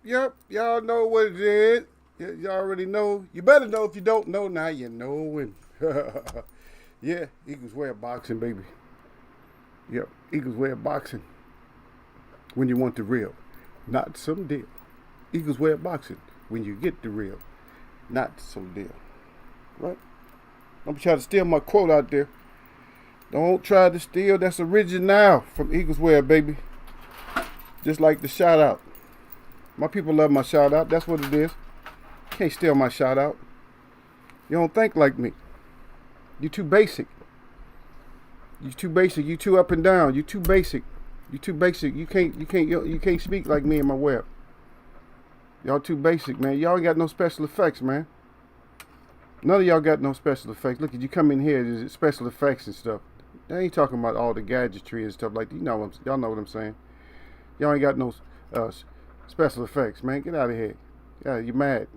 Yep. Y'all know what it is. Y'all already know. You better know if you don't know. Now you know. And yeah, EaglesWebb boxing, baby. Yep, EaglesWebb boxing. When you want the real, not some deal. EaglesWebb boxing. When you get the real, not some deal. Right? Don't try to steal my quote out there. Don't try to steal. That's original from EaglesWebb, baby. Just like the shout out. My people love my shout out. That's what it is. Can't steal my shout out. You don't think like me. You too basic. You too basic. You too up and down. You too basic. You too basic. You can't speak like me in my web. Y'all too basic, man. Y'all ain't got no special effects, man. None of y'all got no special effects. Look, you come in here, there's special effects and stuff. I ain't talking about all the gadgetry and stuff like that. Y'all know what I'm saying. Y'all ain't got no special effects, man. Get out of here. Yeah, you mad.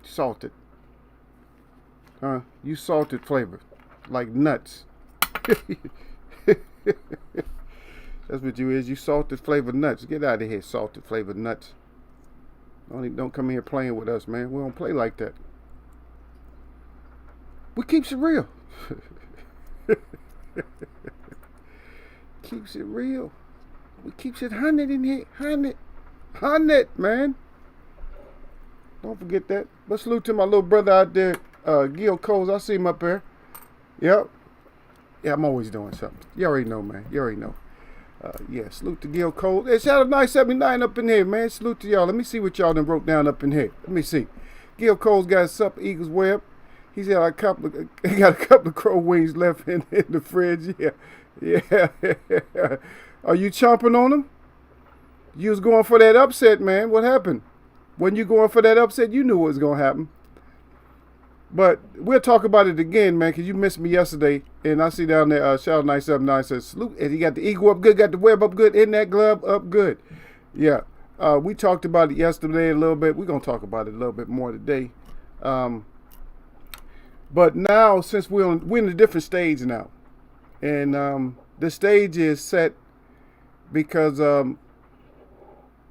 Salted. You salted flavor. Like nuts. That's what you is. You salted flavored nuts. Get out of here, salted flavored nuts. Don't come in here playing with us, man. We don't play like that. We keeps it real. Keeps it real. We keeps it 100 in here. 100, man. Don't forget that. But salute to my little brother out there, Gil Coles. I see him up there. Yep. Yeah, I'm always doing something. You already know, man. You already know. Yeah, salute to Gil Coles. Hey, shout out 979 up in here, man. Salute to y'all. Let me see what y'all done wrote down up in here. Let me see. Gil Coles got us up EaglesWebb. He's got a couple of crow wings left in the fridge. Yeah. Are you chomping on them? You was going for that upset, man. What happened? When you going for that upset, you knew what was going to happen. But we'll talk about it again, man, because you missed me yesterday. And I see down there, shout out 979 says, salute. And he got the eagle up good, got the web up good, in that glove up good. Yeah. We talked about it yesterday a little bit. We're going to talk about it a little bit more today. But now, since we're in a different stage now. And the stage is set because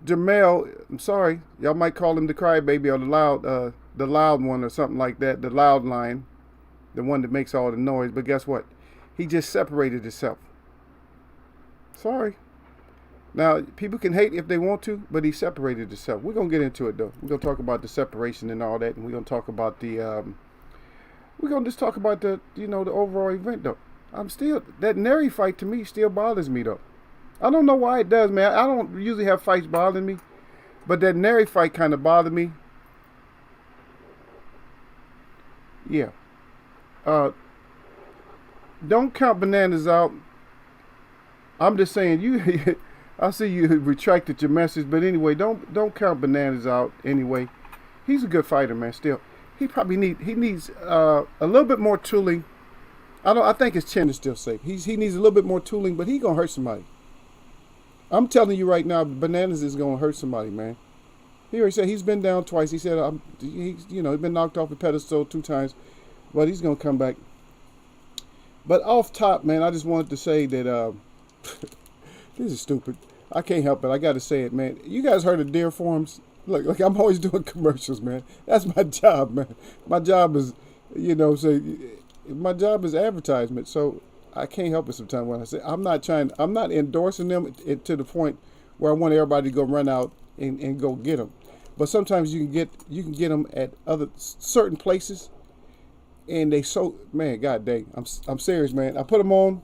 Jamel, I'm sorry, y'all might call him the crybaby or the loud one or something like that, the loud line, the one that makes all the noise. But guess what? He just separated himself. Sorry. Now, people can hate if they want to, but he separated himself. We're going to get into it, though. We're going to talk about the separation and all that, and we're going to talk about we're going to just talk about the overall event, though. That Neri fight to me still bothers me, though. I don't know why it does, man. I don't usually have fights bothering me, but that Neri fight kind of bothered me. Yeah. Don't count bananas out. I'm just saying, I see you retracted your message, but anyway, don't count bananas out anyway. He's a good fighter, man. Still, he needs a little bit more tooling. I think his chin is still safe. He needs a little bit more tooling, but he gonna hurt somebody. I'm telling you right now, bananas is gonna hurt somebody, man. He already said he's been down twice. He said he's been knocked off the pedestal 2 times, but he's gonna come back. But off top, man, I just wanted to say that this is stupid. I can't help it. I got to say it, man. You guys heard of deer forums? Look, I'm always doing commercials, man. That's my job, man. My job is, my job is advertisement. So I can't help it sometimes when I say I'm not endorsing them to the point where I want everybody to go run out and go get them. But sometimes you can get them at other certain places, and man, god dang, I'm serious, man. I put them on,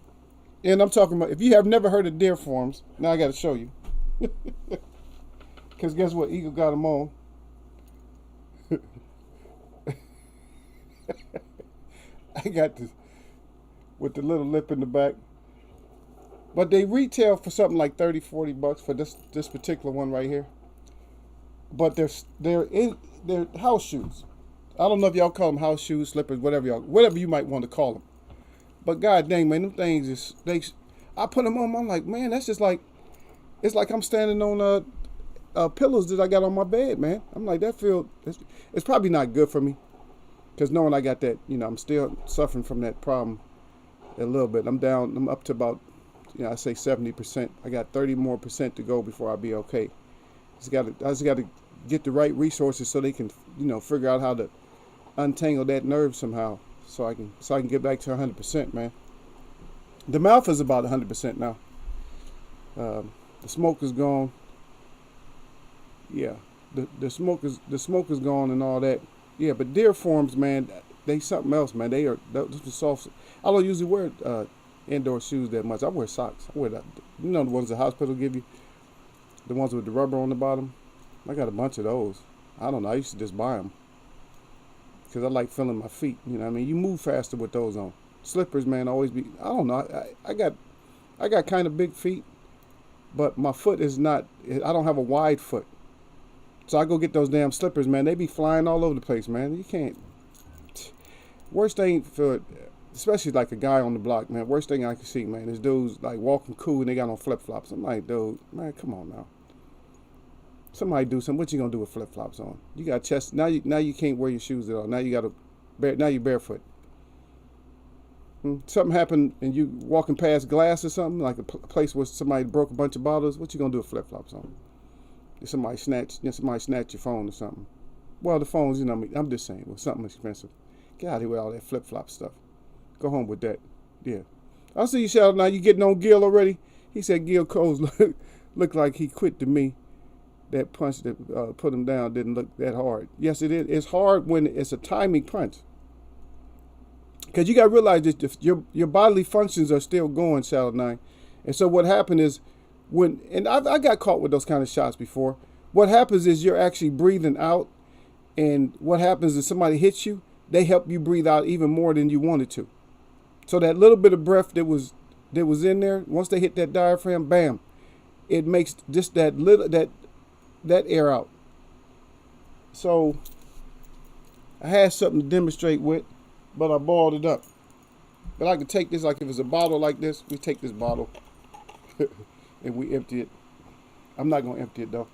and I'm talking about if you have never heard of deer forums, now I got to show you. Because guess what, Eagle got them on. I got this with the little lip in the back. But they retail for something like $30-$40 for this particular one right here. But they're house shoes. I don't know if y'all call them house shoes, slippers, whatever you might want to call them. But god dang, man, them things I put them on. I'm like, man, that's just like, it's like I'm standing on pillows that I got on my bed, man. I'm like, it's probably not good for me. Because knowing I got that, I'm still suffering from that problem a little bit. I'm up to about, I say 70%. I got 30% more to go before I'll be okay. I just got to get the right resources so they can, figure out how to untangle that nerve somehow, so I can get back to 100%, man. The mouth is about 100% now. The smoke is gone. Yeah, the smoke is gone and all that. Yeah, but deer forms, man, they something else, man. They are the soft. I don't usually wear indoor shoes that much. I wear socks. I wear the ones the hospital give you, the ones with the rubber on the bottom. I got a bunch of those. I don't know. I used to just buy them because I like feeling my feet. You know what I mean? You move faster with those on. Slippers, man, always be. I don't know. I got kind of big feet, but my foot is not. I don't have a wide foot, so I go get those damn slippers, man. They be flying all over the place, man. You can't. Worst thing for, especially like a guy on the block, man. Worst thing I can see, man, is dudes like walking cool and they got on flip flops. I'm like, dude, man, come on now. Somebody do something. What you gonna do with flip flops on? You got chest. Now you can't wear your shoes at all. Now you got now you're barefoot. Something happened and you walking past glass or something, like a place where somebody broke a bunch of bottles. What you gonna do with flip flops on? If somebody snatch your phone or something. Well, the phones, I'm just saying, well, something expensive. Get out of here with all that flip flop stuff. Go home with that. Yeah. I see you, Shadow. Now you getting on Gil already? He said Gil Coles looked like he quit to me. That punch that put him down didn't look that hard. Yes, it is. It's hard when it's a timing punch. Because you got to realize that your bodily functions are still going, Shadow 9. And so what happened is, and I got caught with those kind of shots before. What happens is you're actually breathing out. And what happens is somebody hits you, they help you breathe out even more than you wanted to. So that little bit of breath that was in there, once they hit that diaphragm, bam, it makes just that air out. So I had something to demonstrate with, but I balled it up. But I could take this, like if it's a bottle like this, we take this bottle and we empty it. I'm not going to empty it though.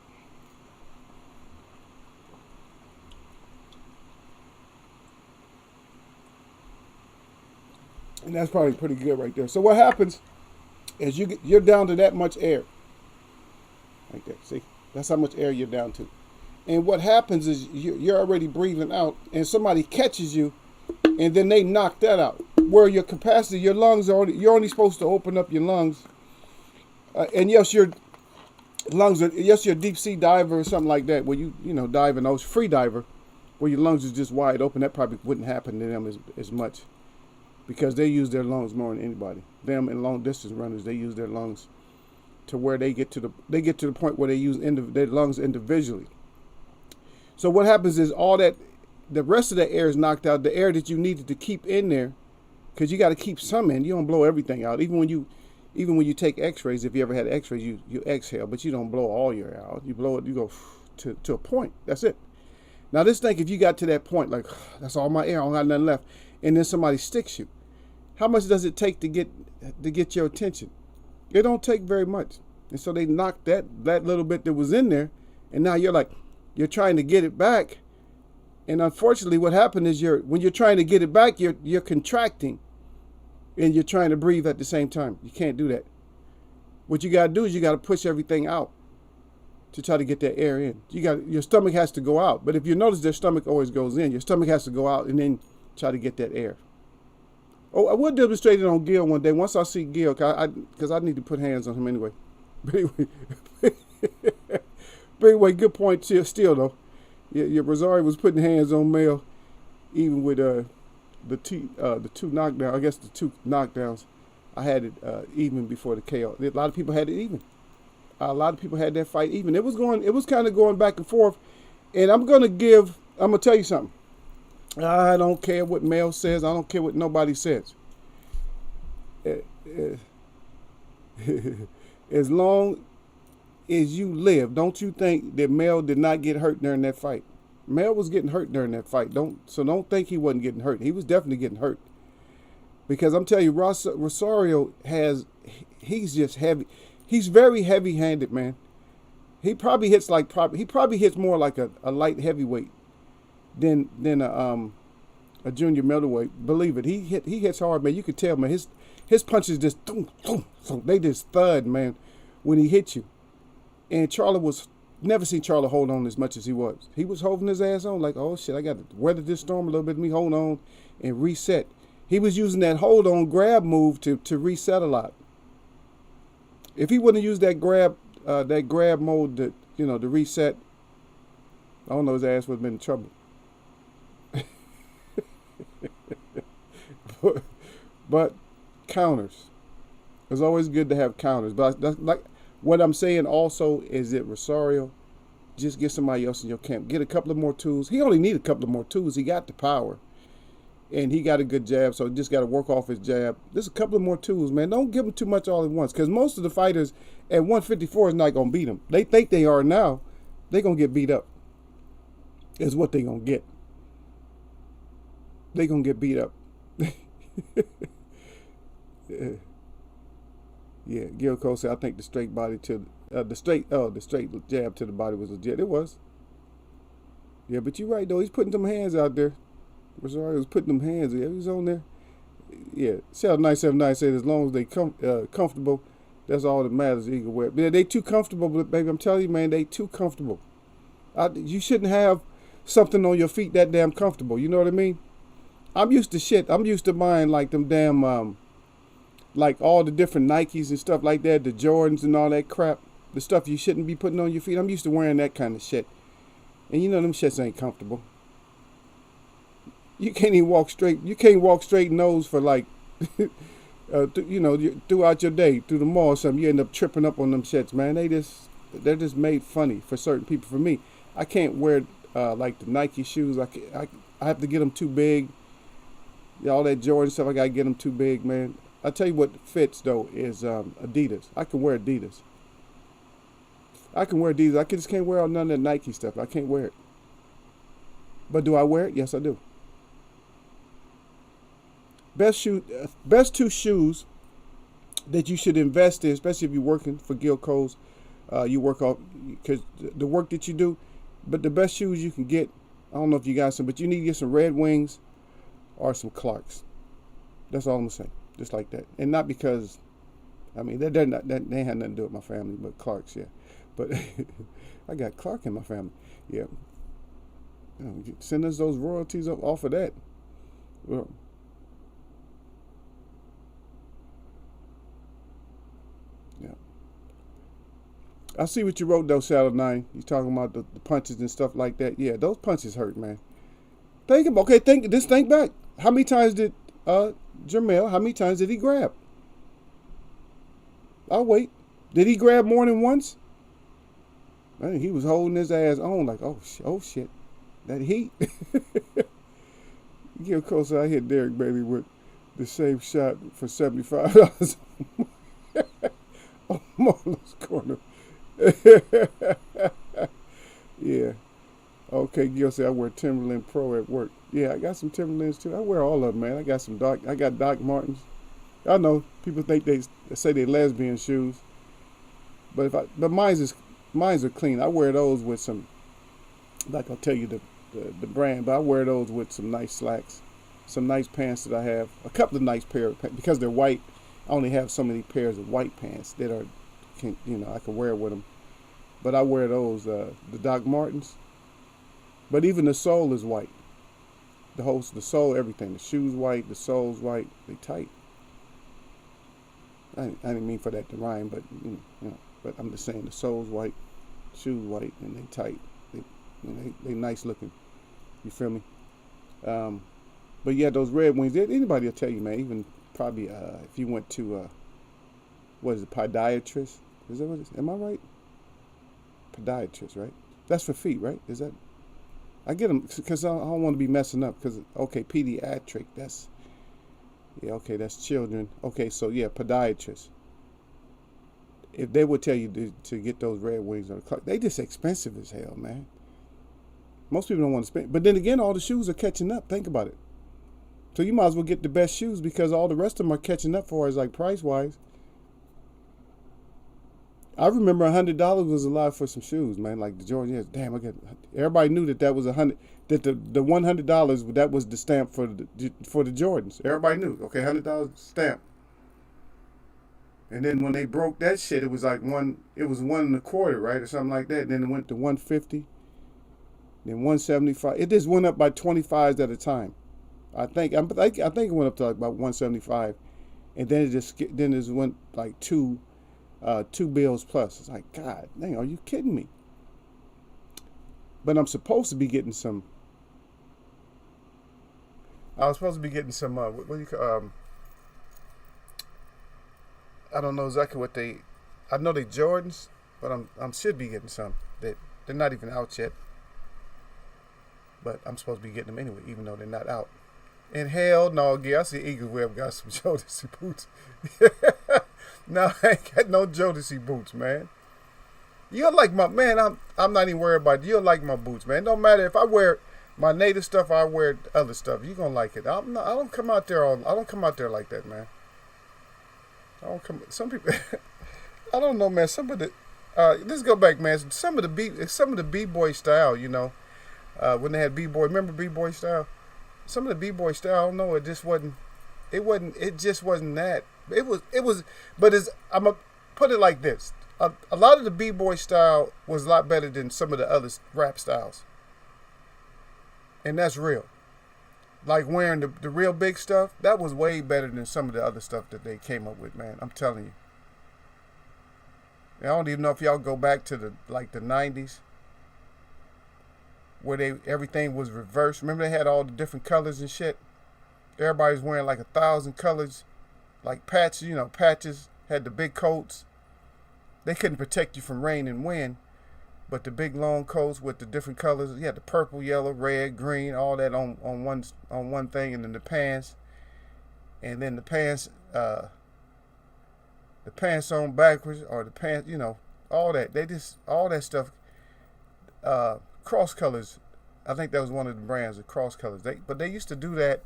And that's probably pretty good right there. So what happens is you're down to that much air. Like that, see? That's how much air you're down to. And what happens is you're already breathing out, and somebody catches you, and then they knock that out. Where your capacity, your lungs you're only supposed to open up your lungs. And yes, your lungs are, yes, you're a deep sea diver or something like that, where you dive in those free diver, where your lungs is just wide open. That probably wouldn't happen to them as much, because they use their lungs more than anybody. Them and long distance runners, they use their lungs to where they get to the point where they use their lungs individually. So what happens is all that, the rest of the air is knocked out. The air that you needed to keep in there, because you got to keep some in. You don't blow everything out. Even when you take X-rays, if you ever had X-rays, you exhale, but you don't blow all your air out. You blow it. You go to a point. That's it. Now this thing, if you got to that point, like that's all my air, I don't got nothing left, and then somebody sticks you, how much does it take to get your attention? It don't take very much. And so they knocked that little bit that was in there, and now you're trying to get it back. And unfortunately what happened is when you're trying to get it back, you're contracting and you're trying to breathe at the same time. You can't do that. What you gotta do is you gotta push everything out to try to get that air in. Your stomach has to go out. But if you notice, their stomach always goes in. Your stomach has to go out and then try to get that air. Oh, I will demonstrate it on Gil one day. Once I see Gil, because I need to put hands on him anyway. But anyway, good point still though. Yeah, Rosario was putting hands on Mel, even with the two knockdowns. I guess the two knockdowns. I had it even before the KO. A lot of people had it even. A lot of people had that fight even. It was kind of going back and forth. And I'm gonna tell you something. I don't care what Mel says. I don't care what nobody says. As long as you live, don't you think that Mel did not get hurt during that fight? Mel was getting hurt during that fight. Don't think he wasn't getting hurt. He was definitely getting hurt. Because I'm telling you, Rosario he's just heavy. He's very heavy-handed, man. He probably hits more like a light heavyweight than a junior middleweight. Believe it. He hits hard, man. You could tell, man. His punches just so they just thud, man, when he hit you. And Charlie was Never seen Charlie hold on as much as he was. He was holding his ass on like, oh shit, I got to weather this storm a little bit. Let me hold on and reset. He was using that hold on grab move to reset a lot. If he wouldn't have used that grab mode to to reset, I don't know, his ass would have been in trouble. but counters. It's always good to have counters. But that's like what I'm saying also is that Rosario, just get somebody else in your camp. Get a couple of more tools. He only need a couple of more tools. He got the power. And he got a good jab, so he just got to work off his jab. There's a couple of more tools, man. Don't give him too much all at once, because most of the fighters at 154 is not going to beat him. They think they are now. They're going to get beat up. Is what they're going to get. They're going to get beat up. Yeah, Gil Cole said, I think the straight body to the straight jab to the body was legit. It was. Yeah, but you're right, though. He's putting some hands out there. Rosario was putting them hands. Yeah, he was on there. Yeah, Shell 979 said as long as they comfortable, that's all that matters. EaglesWebb. Yeah, they too comfortable, but baby, I'm telling you, man, they too comfortable. You shouldn't have something on your feet that damn comfortable. You know what I mean? I'm used to shit. I'm used to buying like them damn like all the different Nikes and stuff like that, the Jordans and all that crap, the stuff you shouldn't be putting on your feet. I'm used to wearing that kind of shit, and them shits ain't comfortable. You can't even walk straight. You can't walk straight nose for like, throughout your day, through the mall or something. You end up tripping up on them shits, man. They're just made funny for certain people. For me, I can't wear like the Nike shoes. I have to get them too big. Yeah, all that Jordan stuff, I gotta get them too big, man. I tell you what fits though is Adidas. I can wear Adidas. I just can't wear all none of that Nike stuff. I can't wear it. But do I wear it? Yes, I do. Best two shoes that you should invest in, especially if you're working for Gil Coles, you work off because the work that you do. But the best shoes you can get, I don't know if you got some, but you need to get some Red Wings or some Clarks. That's all I'm gonna say, just like that. And not because, I mean, they had nothing to do with my family, but Clarks, yeah. But I got Clark in my family, yeah. Send us those royalties off of that. Well, yeah. I see what you wrote though, Shadow 9. You talking about the punches and stuff like that. Yeah, those punches hurt, man. Think back. How many times did Jermell, how many times did he grab? I'll wait. Did he grab more than once? I think he was holding his ass on like, oh shit. That heat. Gil Cole, I hit Derek Bailey with the same shot for $75 on Marlon's corner. Yeah. Okay, Gil said I wear Timberland Pro at work. Yeah, I got some Timberlands too. I wear all of them, man. I got Doc Martens. I know people think they say they're lesbian shoes, but mine's are clean. I wear those with some, like I'll tell you the brand, but I wear those with some nice slacks, some nice pants that I have, a couple of nice pair of pants, because they're white. I only have so many pairs of white pants that I can wear with them. But I wear those, the Doc Martens. But even the sole is white. The sole, everything. The shoe's white, the sole's white. They tight. I didn't mean for that to rhyme, but but I'm just saying the sole's white, shoes white, and they tight. They nice looking. You feel me? But yeah, those Red Wings. Anybody will tell you, man. Even probably if you went to what is it, podiatrist? Is that what it is? Am I right? Podiatrist, right? That's for feet, right? Is that? I get them because I don't want to be messing up. Because pediatric. That's children. Okay, so yeah, podiatrist. If they would tell you to get those Red Wings on the clock, they just expensive as hell, man. Most people don't want to spend. But then again, all the shoes are catching up. Think about it. So you might as well get the best shoes because all the rest of them are catching up for us, like price wise. I remember $100 was a lot for some shoes, man. Like the Jordan. Damn, everybody knew that was $100. That the $100 that was the stamp for the Jordans. Everybody knew. Okay, $100 stamp. And then when they broke that shit, it was like one. It was 1.25, right, or something like that. And then it went to 150, then 175. It just went up by 25s at a time. I think it went up to like about 175, and then it went like two bills plus. It's like, God dang, are you kidding me? But I'm supposed to be getting some. I was supposed to be getting some. What do you call? I don't know exactly what they. I know they Jordans, but I'm should be getting some. They're not even out yet. But I'm supposed to be getting them anyway, even though they're not out. And hell no, I see EaglesWebb got some Jodeci boots. No, I ain't got no Jodeci boots, man. You'll like my man. I'm not even worried about it. You'll like my boots, man. Don't matter if I wear my native stuff or I wear other stuff. You gonna like it. I don't come out there I don't come out there like that, man. I don't come. Some people. I don't know, man. Some of the. Let's go back, man. Some of the b-boy style. When they had b-boy. Remember b-boy style? Some of the b-boy style. I don't know. It just wasn't. It wasn't. It just wasn't that. It was. It was. But I'm gonna put it like this. A lot of the b-boy style was a lot better than some of the other rap styles, and that's real. Like wearing the real big stuff, that was way better than some of the other stuff that they came up with, man. I'm telling you. I don't even know if y'all go back to the 90s where everything was reversed. Remember they had all the different colors and shit. Everybody's wearing like 1,000 colors, like patches. Patches had the big coats. They couldn't protect you from rain and wind, but the big long coats with the different colors. You had the purple, yellow, red, green, all that on one thing, and then the pants, the pants on backwards, or the pants, all that. All that stuff. Cross colors. I think that was one of the brands, the cross colors. But they used to do that.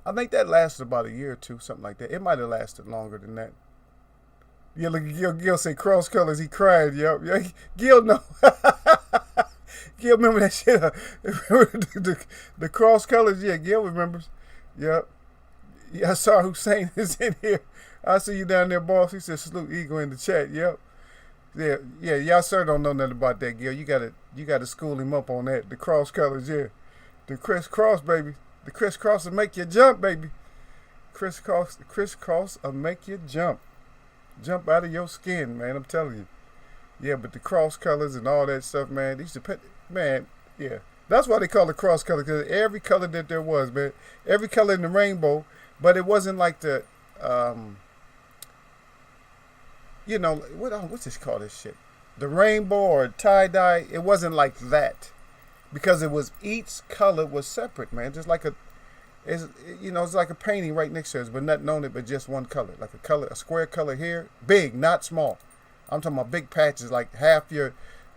I think that lasted about a year or two, something like that. It might have lasted longer than that. Yeah, look, Gil say cross colors. He cried. Yep. Yeah, Gil, no. Gil, remember that shit? The cross colors. Yeah, Gil remembers. Yep. Yeah, I saw Hussein is in here. I see you down there, boss. He said, salute Eagle in the chat. Yep. Yeah. Y'all sir don't know nothing about that, Gil. You gotta school him up on that. The cross colors, yeah. The crisscross, baby. The crisscross will make you jump, baby. Crisscross will make you jump. Jump out of your skin, man. I'm telling you. Yeah, but the cross colors and all that stuff, man. Man, yeah. That's why they call it cross color, because every color that there was, man. Every color in the rainbow, but it wasn't like the, what's this called? This shit? The rainbow or tie-dye. It wasn't like that, because it was each color was separate, man. Just like it's like a painting right next to us, but nothing on it but just one color. Like a square color here, big, not small. I'm talking about big patches, like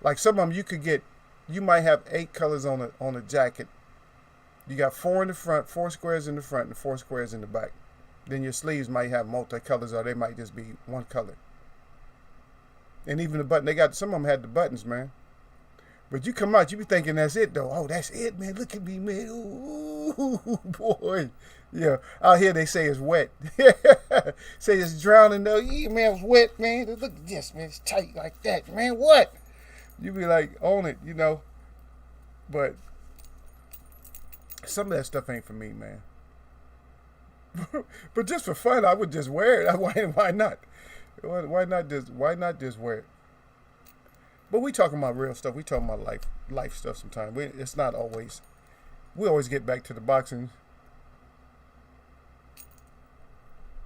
like some of them you might have 8 colors on a jacket. You got 4 in the front, 4 squares in the front, and 4 squares in the back. Then your sleeves might have multicolors, or they might just be one color. And even the button, some of them had the buttons, man. But you come out, you be thinking that's it, though. Oh, that's it, man. Look at me, man. Ooh, boy. Yeah. Out here, they say it's wet. Say it's drowning, though. Yeah, man, it's wet, man. Look at this, man. It's tight like that, man. What? You be like, on it, But some of that stuff ain't for me, man. But just for fun, I would just wear it. Why not? Why not just wear it? But we talking about real stuff. We talking about life stuff sometimes. It's not always. We always get back to the boxing.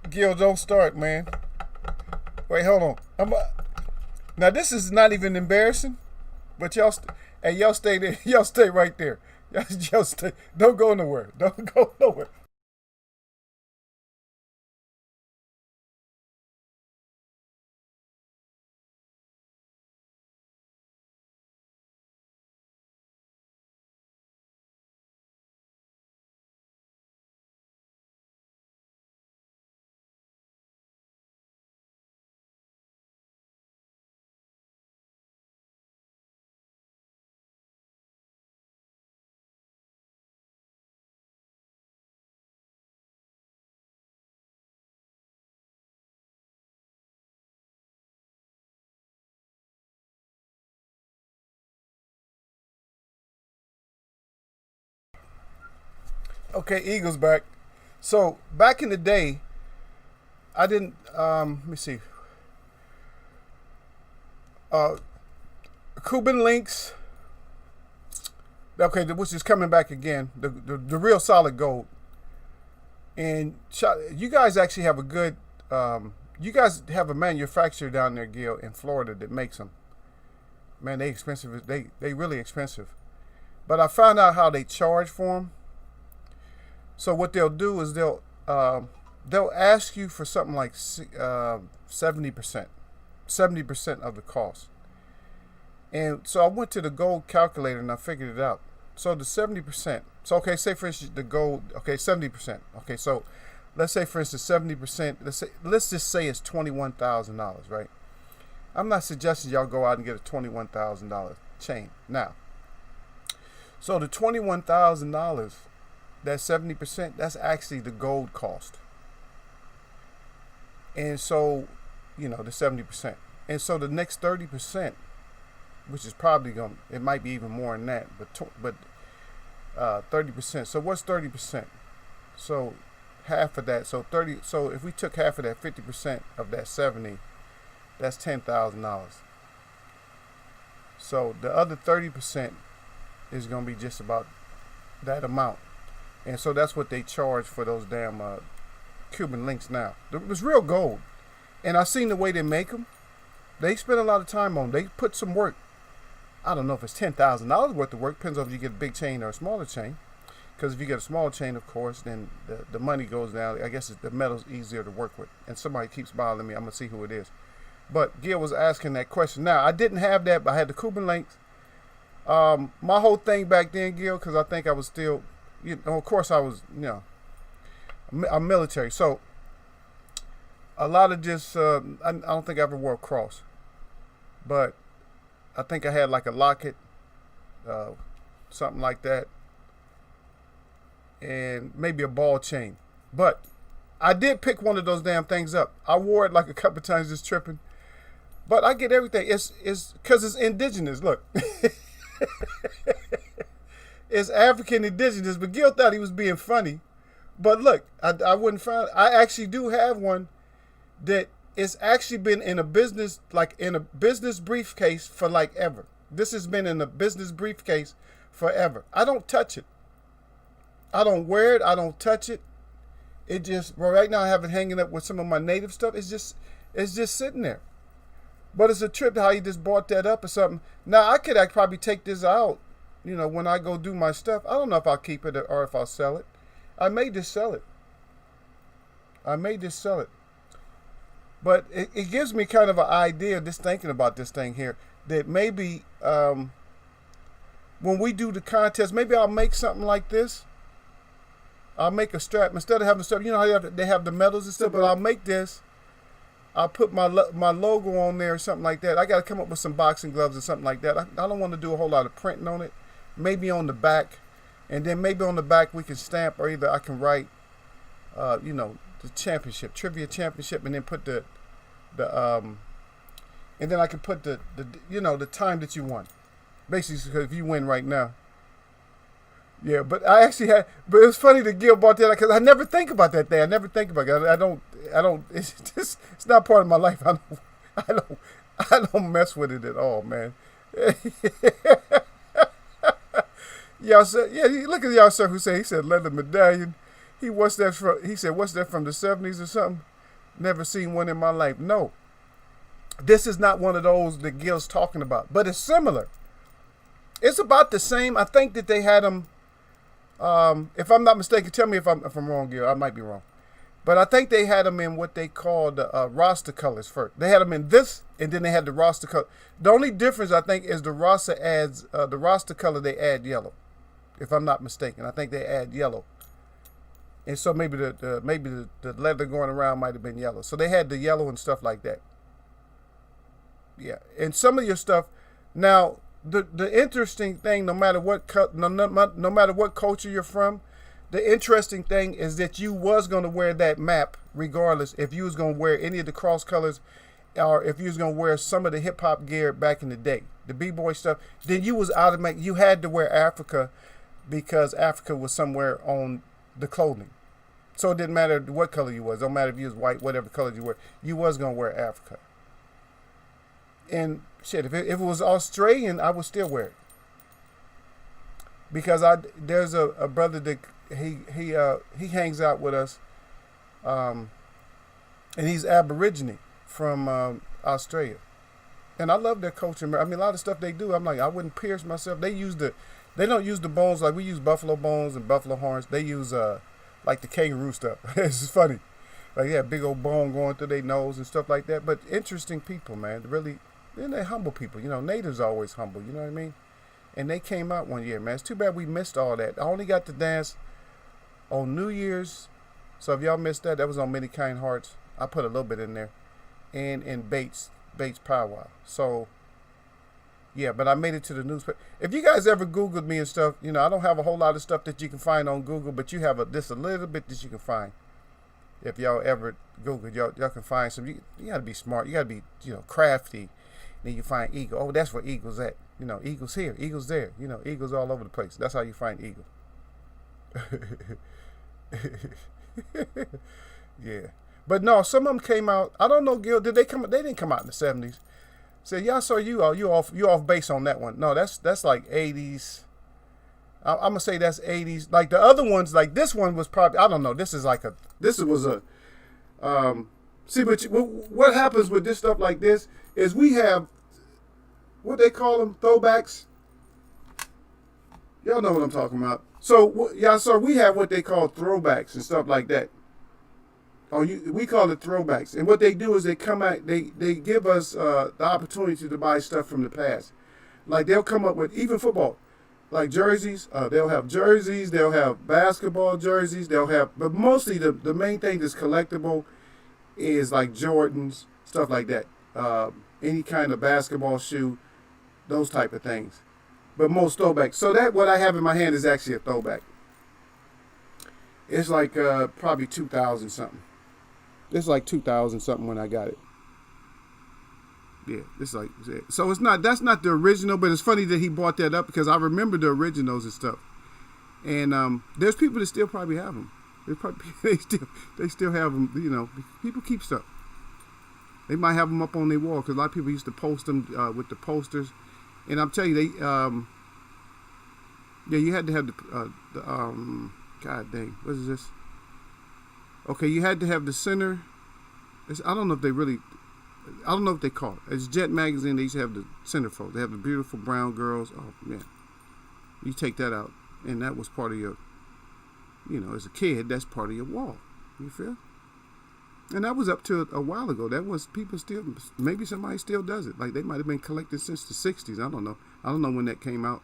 Gil, don't start, man. Wait, hold on. Now this is not even embarrassing, but y'all stay there. Y'all stay right there. Y'all stay. Don't go nowhere. Don't go nowhere. Okay, Eagles back. So back in the day, I didn't. Let me see. Cuban links. Okay, which is coming back again. The real solid gold. And you guys actually have a good. You guys have a manufacturer down there, Gil, in Florida that makes them. Man, they expensive. They really expensive. But I found out how they charge for them. So what they'll do is they'll ask you for something like 70%, 70% of the cost. And so I went to the gold calculator and I figured it out. So the 70%. So okay, say for instance the gold. Okay, 70%. Okay, so let's say for instance 70%. Let's just say it's $21,000, right? I'm not suggesting y'all go out and get a $21,000 chain now. So the $21,000. That 70%, that's actually the gold cost. And so, the 70%. And so the next 30%, which is probably it might be even more than that, but 30%. So what's 30%? So half of that. So if we took half of that, 50% of that 70, that's $10,000. So the other 30% is going to be just about that amount. And so that's what they charge for those damn Cuban links now. It was real gold. And I seen the way they make them. They spend a lot of time on them. They put some work. I don't know if it's $10,000 worth of work. Depends on if you get a big chain or a smaller chain. Because if you get a smaller chain, of course, then the money goes down. I guess the metal's easier to work with. And somebody keeps bothering me. I'm going to see who it is. But Gil was asking that question. Now, I didn't have that, but I had the Cuban links. My whole thing back then, Gil, because I think I was still... of course I was, I'm military. So a lot of just, I don't think I ever wore a cross. But I think I had like a locket, something like that. And maybe a ball chain. But I did pick one of those damn things up. I wore it like a couple times just tripping. But I get everything. It's because it's indigenous. Look. It's African indigenous, but Gil thought he was being funny. But look, I wouldn't find. I actually do have one that it's actually been in a business, like in a business briefcase for like ever. This has been in a business briefcase forever. I don't touch it. I don't wear it. I don't touch it. It just right now I have it hanging up with some of my native stuff. It's just sitting there. But it's a trip to how you just bought that up or something. Now I could probably take this out. When I go do my stuff, I don't know if I'll keep it or if I'll sell it. I may just sell it. But it gives me kind of an idea, just thinking about this thing here, that maybe when we do the contest, maybe I'll make something like this. I'll make a strap. Instead of having stuff, how they have the medals and stuff, but I'll make this. I'll put my logo on there or something like that. I got to come up with some boxing gloves or something like that. I don't want to do a whole lot of printing on it. Maybe on the back, and then maybe on the back we can stamp, or either I can write, the championship, trivia championship, and then put and then I can put the time that you won, basically, because if you win right now. Yeah, but I actually had, but it was funny that Gil bought that because I never think about that thing. I never think about it. I don't. It's not part of my life. I don't mess with it at all, man. Y'all said, look at y'all sir who said, he said leather medallion. He said, what's that from the 70s or something? Never seen one in my life. No. This is not one of those that Gil's talking about, but it's similar. It's about the same. I think that they had them, if I'm not mistaken, tell me if I'm wrong, Gil. I might be wrong. But I think they had them in what they called roster colors first. They had them in this, and then they had the roster color. The only difference, I think, is the roster color, they add yellow. If I'm not mistaken. I think they add yellow. And so maybe the leather going around might have been yellow. So they had the yellow and stuff like that. Yeah. And some of your stuff, now, the interesting thing, no matter what culture you're from, the interesting thing is that you was going to wear that map regardless if you was going to wear any of the cross colors or if you was going to wear some of the hip hop gear back in the day, the b-boy stuff, then you was automatic. You had to wear Africa because Africa was somewhere on the clothing. So it didn't matter what color you was. Don't matter if you was white, whatever color you were. You was going to wear Africa. And shit, if it was Australian, I would still wear it. Because there's a brother that he hangs out with us, and he's Aborigine from Australia, and I love their culture. I mean, a lot of stuff they do, I'm like, I wouldn't pierce myself. They don't use the bones like we use buffalo bones and buffalo horns. They use like the kangaroo stuff. It's just funny, like yeah, big old bone going through their nose and stuff like that. But interesting people, man. Really, they're humble people. You know, natives are always humble. You know what I mean? And they came out one year, man. It's too bad we missed all that. I only got to dance on New Year's. So if y'all missed that, that was on Many Kind Hearts. I put a little bit in there. And in Bates Powwow. So, yeah, but I made it to the newspaper. If you guys ever Googled me and stuff, you know, I don't have a whole lot of stuff that you can find on Google, but you have just a little bit that you can find. If y'all ever Google, y'all can find some. You got to be smart. You got to be, you know, crafty. Then you find eagle. Oh, that's where eagle's at. You know, eagles here, eagles there. You know, eagles all over the place. That's how you find eagle. Yeah. But no, some of them came out. I don't know, Gil. Did they come? They didn't come out in the 70s. Say, yeah, I saw you off base on that one. No, that's like 80s. I'm gonna say that's 80s. Like the other ones, like this one was probably, I don't know. This was a. See, but what happens with this stuff like this is we have what they call them, throwbacks. Y'all know what I'm talking about. So yeah, so we have what they call throwbacks and stuff like that. We call it throwbacks, and what they do is they come out, they give us the opportunity to buy stuff from the past. Like they'll come up with even football, like jerseys. They'll have jerseys. They'll have basketball jerseys. But mostly the main thing that's collectible is like Jordans, stuff like that. Any kind of basketball shoe, those type of things. But most throwbacks. So that what I have in my hand is actually a throwback. It's like probably 2000 something. It's like 2000 something when I got it. Yeah, it's like, so that's not the original, but it's funny that he brought that up because I remember the originals and stuff. And there's people that still probably have them. They still have them. You know, people keep stuff. They might have them up on their wall because a lot of people used to post them with the posters. And I'm telling you, you had to have the God dang, what is this? Okay, you had to have the center. I don't know if they call it. It's Jet Magazine. They used to have the centerfold. They have the beautiful brown girls. Oh man, you take that out, and that was part of your. You know, as a kid, that's part of your wall. You feel? And that was up to a while ago. That was people still. Maybe somebody still does it. Like they might have been collected since the '60s. I don't know. I don't know when that came out.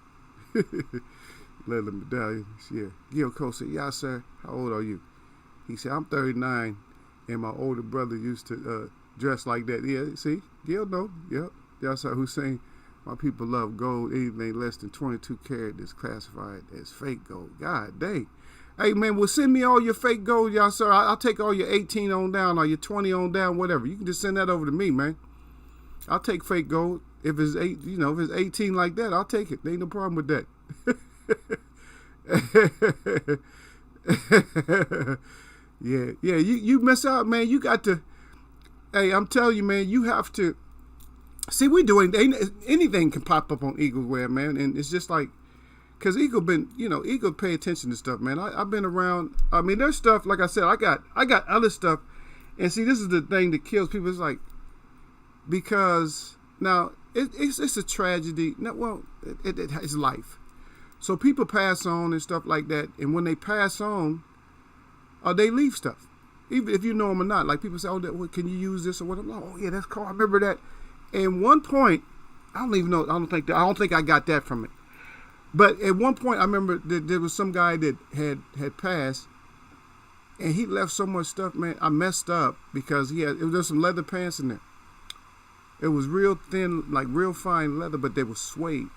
Leather medallions. Yeah. Gil Cole said, "Yeah, sir. How old are you?" He said, "I'm 39, and my older brother used to dress like that." Yeah. See, Gil, no. Yep. Yeah, sir. Hussein. My people love gold. Anything less than 22 karat is classified as fake gold. God dang. Hey, man, well, send me all your fake gold, y'all, sir. I'll take all your 18 on down or your 20 on down, whatever. You can just send that over to me, man. I'll take fake gold. If it's if it's 18 like that, I'll take it. There ain't no problem with that. Yeah. You miss out, man. You got to. Hey, I'm telling you, man. You have to. See, we doing anything can pop up on EaglesWebb, man, and it's just like. Cause Eagle pay attention to stuff, man. I've been around. I mean, there's stuff like I said. I got other stuff, and see, this is the thing that kills people. It's like because now it's a tragedy. No, well, it's life. So people pass on and stuff like that, and when they pass on, they leave stuff, even if you know them or not. Like people say, "Oh, can you use this or whatever?" Oh, yeah, that's cool. I remember that. And one point, I don't even know. I don't think I got that from it. But at one point, I remember that there was some guy that had passed, and he left so much stuff, man. I messed up because there's some leather pants in there. It was real thin, like real fine leather, but they were suede.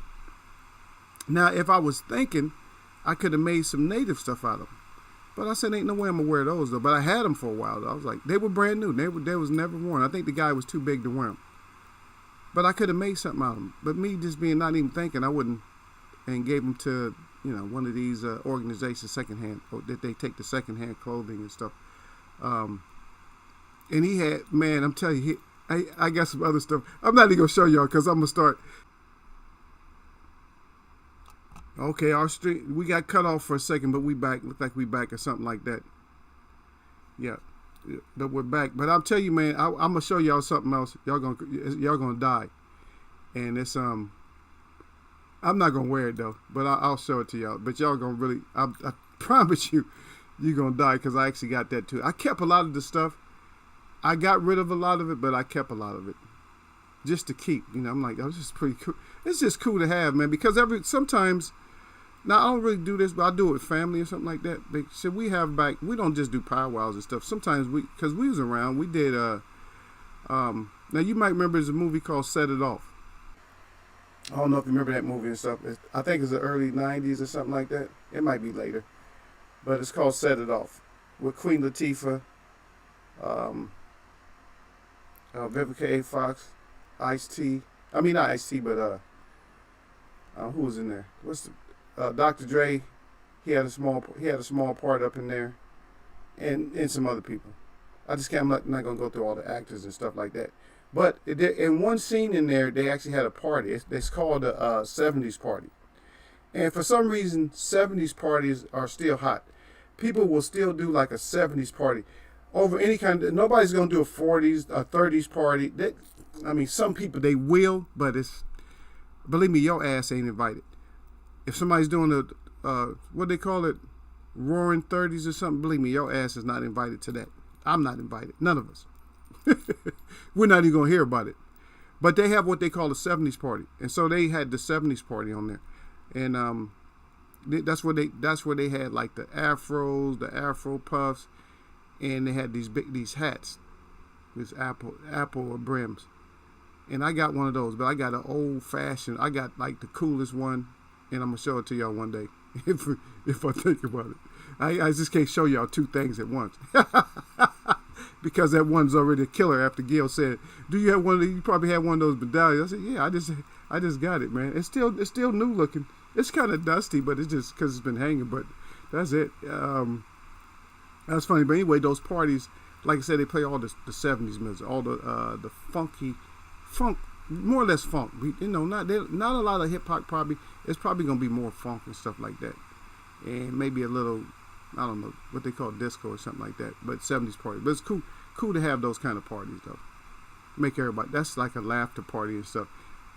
Now, if I was thinking, I could have made some native stuff out of them. But I said, ain't no way I'm going to wear those, though. But I had them for a while, though. I was like, they were brand new. They was never worn. I think the guy was too big to wear them. But I could have made something out of them. But me just being not even thinking, I wouldn't. And gave them to one of these organizations, secondhand, that they take the secondhand clothing and stuff. And he had, man, I'm telling you, I got some other stuff. I'm not even gonna show y'all because I'm gonna start. Okay, our stream, we got cut off for a second, but we back. Look like we back or something like that. Yeah, but we're back. But I'll tell you, man, I'm gonna show y'all something else. Y'all gonna die, and it's I'm not gonna wear it though, but I'll show it to y'all. But y'all gonna really, I promise you're gonna die because I actually got that too. I kept a lot of the stuff. I got rid of a lot of it, but I kept a lot of it just to keep. I'm like, oh, this is pretty cool. It's just cool to have, man, because sometimes. Now, I don't really do this, but I do it with family or something like that. So we don't just do powwows and stuff. Sometimes because we was around, we did, now you might remember there's a movie called Set It Off. I don't know if you remember that movie and stuff. I think it's the early 90s or something like that. It might be later. But it's called Set It Off with Queen Latifah, Vivica A. Fox, Ice-T. I mean, not Ice-T, but who was in there? Dr. Dre, he had a small part up in there, and some other people. I'm not gonna go through all the actors and stuff like that. But in one scene in there, they actually had a party. It's called a 70s party, and for some reason, 70s parties are still hot. People will still do like a 70s party over any kind of. Nobody's gonna do a 40s, a 30s party. Some people they will, but believe me, your ass ain't invited. If somebody's doing what they call it, roaring 30s or something, believe me, your ass is not invited to that. I'm not invited. None of us. We're not even going to hear about it. But they have what they call a 70s party. And so they had the 70s party on there. And that's where they had like the afros, the afro puffs, and they had these hats, these apple brims. And I got one of those, but I got an old fashioned, I got like the coolest one. And I'm going to show it to y'all one day if I think about it. I just can't show y'all two things at once. Because that one's already a killer after Gil said, do you have one of these? You probably had one of those medallions. I said, yeah, I just got it, man. It's still new looking. It's kind of dusty, but it's just because it's been hanging. But that's it. That's funny. But anyway, those parties, like I said, they play all the 70s music, all the funky funk. More or less funk, not a lot of hip hop. Probably it's probably gonna be more funk and stuff like that, and maybe a little, I don't know what they call disco or something like that. But 70s party, but it's cool to have those kind of parties though. Make everybody, that's like a laughter party and stuff,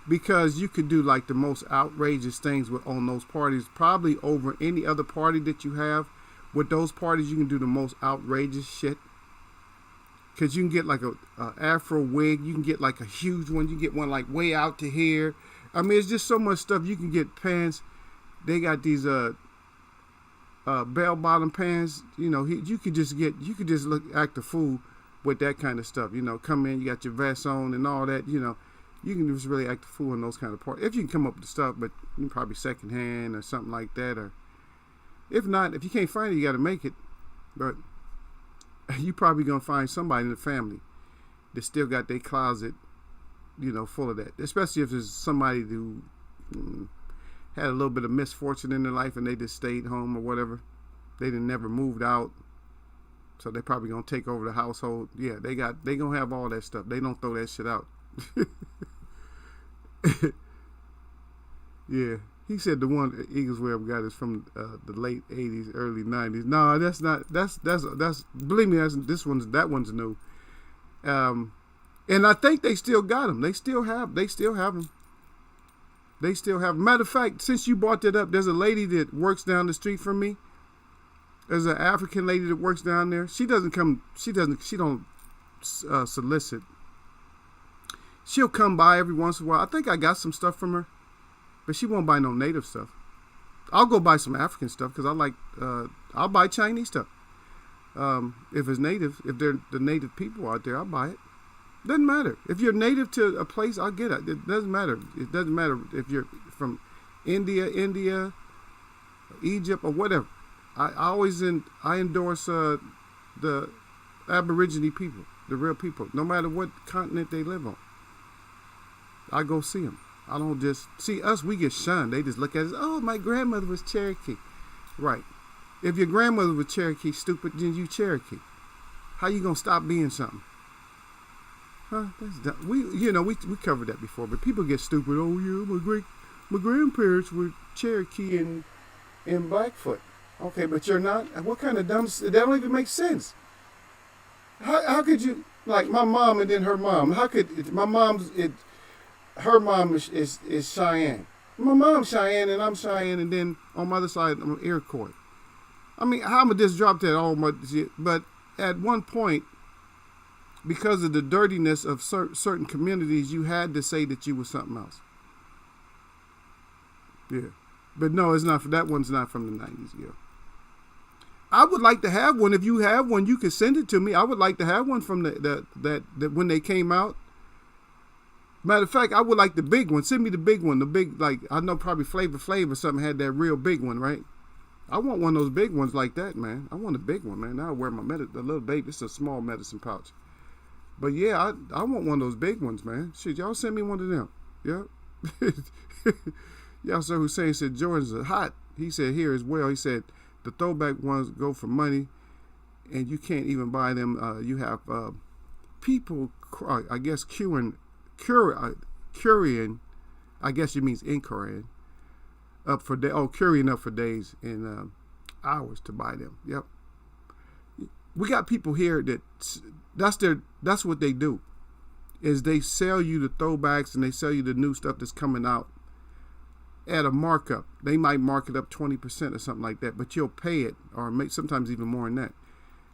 because you could do like the most outrageous things on those parties, probably over any other party that you have. With those parties, you can do the most outrageous shit. Because you can get like a afro wig. You can get like a huge one. You can get one like way out to here. I mean, it's just so much stuff. You can get pants. They got these bell bottom pants. You could just act a fool with that kind of stuff. Come in, you got your vest on and all that. You can just really act a fool in those kind of parties. If you can come up with the stuff, but you can probably secondhand or something like that. Or if not, if you can't find it, you got to make it. But you probably gonna find somebody in the family that still got their closet, full of that. Especially if there's somebody who had a little bit of misfortune in their life and they just stayed home or whatever. They never moved out, so they probably gonna take over the household. Yeah, they gonna have all that stuff. They don't throw that shit out. Yeah. He said the one EaglesWebb got is from the late 80s, early 90s. No, that's not. That's believe me, that one's new. And I think they still got them. They still have them. Matter of fact, since you brought that up, there's a lady that works down the street from me. There's an African lady that works down there. She don't solicit. She'll come by every once in a while. I think I got some stuff from her. But she won't buy no native stuff. I'll go buy some African stuff because I'll buy Chinese stuff. If it's native, if they're the native people out there, I'll buy it. Doesn't matter. If you're native to a place, I'll get it. It doesn't matter. It doesn't matter if you're from India, Egypt, or whatever. I endorse the Aborigine people, the real people, no matter what continent they live on. I go see them. I don't just see us. We get shunned. They just look at us. Oh, my grandmother was Cherokee. Right. If your grandmother was Cherokee, stupid, then you Cherokee. How you gonna stop being something? Huh? That's dumb. We covered that before, but people get stupid. Oh yeah, my grandparents were Cherokee and Blackfoot. Okay, but you're not. What kind of dumb? That don't even make sense. How could you, like my mom and then her mom? How could her mom is Cheyenne. My mom's Cheyenne and I'm Cheyenne, and then on my other side I'm Iroquois. I mean, how am I just drop that all my shit? But at one point, because of the dirtiness of certain communities, you had to say that you were something else. Yeah, but no, it's not. That one's not from the 90s. Yeah, I would like to have one. If you have one, you can send it to me. I would like to have one from that when they came out. Matter of fact, I would like the big one. Send me the big one. The big, like, I know probably Flavor Flav or something had that real big one, right? I want one of those big ones like that, man. I want a big one, man. I'll wear my the little baby. It's a small medicine pouch. But yeah, I want one of those big ones, man. Shit, y'all send me one of them. Yeah. Y'all Sir Hussein said Jordans are hot. He said here as well. He said the throwback ones go for money, and you can't even buy them. You have people, I guess, currying, I guess it means inquiring, currying up for days and hours to buy them. Yep. We got people here that's what they do, is they sell you the throwbacks and they sell you the new stuff that's coming out at a markup. They might mark it up 20% or something like that, but you'll pay it, or sometimes even more than that.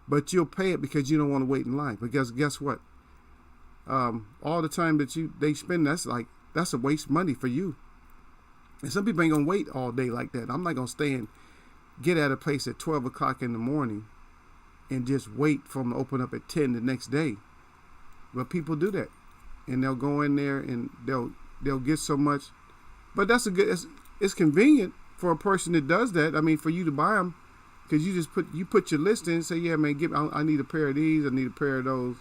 But you'll pay it because you don't want to wait in line. Because guess what? All the time that they spend, that's a waste of money for you. And some people ain't gonna wait all day like that. I'm not gonna stay and get at a place at 12 o'clock in the morning and just wait for them to open up at 10 the next day. But people do that, and they'll go in there and they'll get so much. But it's convenient for a person that does that. I mean, for you to buy them, because you put your list in and say, yeah, man, I need a pair of these, I need a pair of those.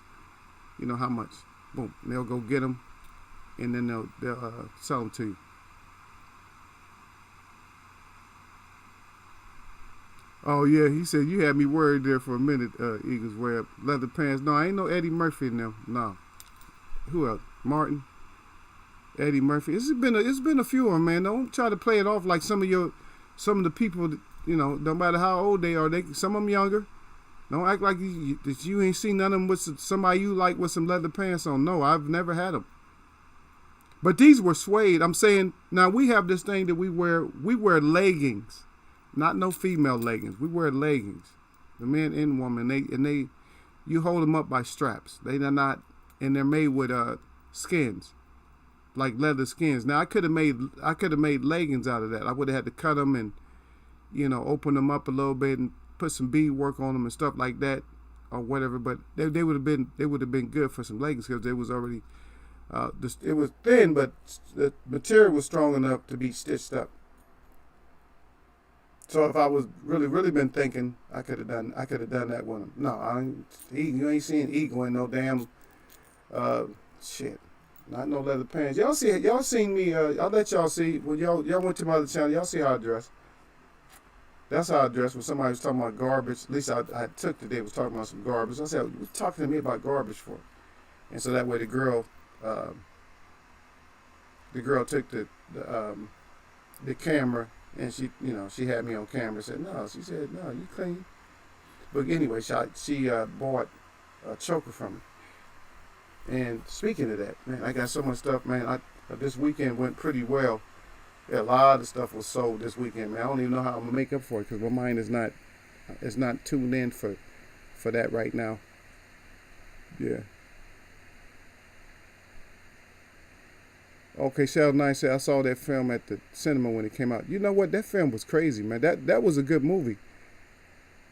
You know how much? Boom. And they'll go get them, and then they'll sell them to you. Oh yeah, he said you had me worried there for a minute. EaglesWebb, leather pants. No, I ain't no Eddie Murphy in them. No. Who else? Martin. Eddie Murphy. It's been a few of them, man. Don't try to play it off like some of the people. That, no matter how old they are, some of them younger. Don't act like you ain't seen none of them with somebody you like with some leather pants on. No, I've never had them. But these were suede. I'm saying now we have this thing that we wear leggings, not no female leggings. We wear leggings, the man and woman. They you hold them up by straps. They are not, and they're made with skins, like leather skins. Now I could have made leggings out of that. I would have had to cut them and open them up a little bit and put some bead work on them and stuff like that, or whatever. But they would have been good for some leggings because they was already it was thin, but the material was strong enough to be stitched up. So if I was really been thinking, I could have done that one. No, you ain't seeing Eagle in no damn shit. Not no leather pants. Y'all seen me. I'll let y'all see. When y'all went to my other channel, y'all see how I dress. That's how I dress when somebody was talking about garbage. At least I took today was talking about some garbage. I said, "What's talking to me about garbage for?" And so that way the girl took the camera and she had me on camera and said, "No," she said, "No, you clean." But anyway, she bought a choker from me. And speaking of that, man, I got so much stuff, man. This weekend went pretty well. Yeah, a lot of stuff was sold this weekend, man. I don't even know how I'm gonna make up for it because my mind is not tuned in for that right now. Yeah. Okay, Sheldon 9 said I saw that film at the cinema when it came out. You know what? That film was crazy, man. That was a good movie.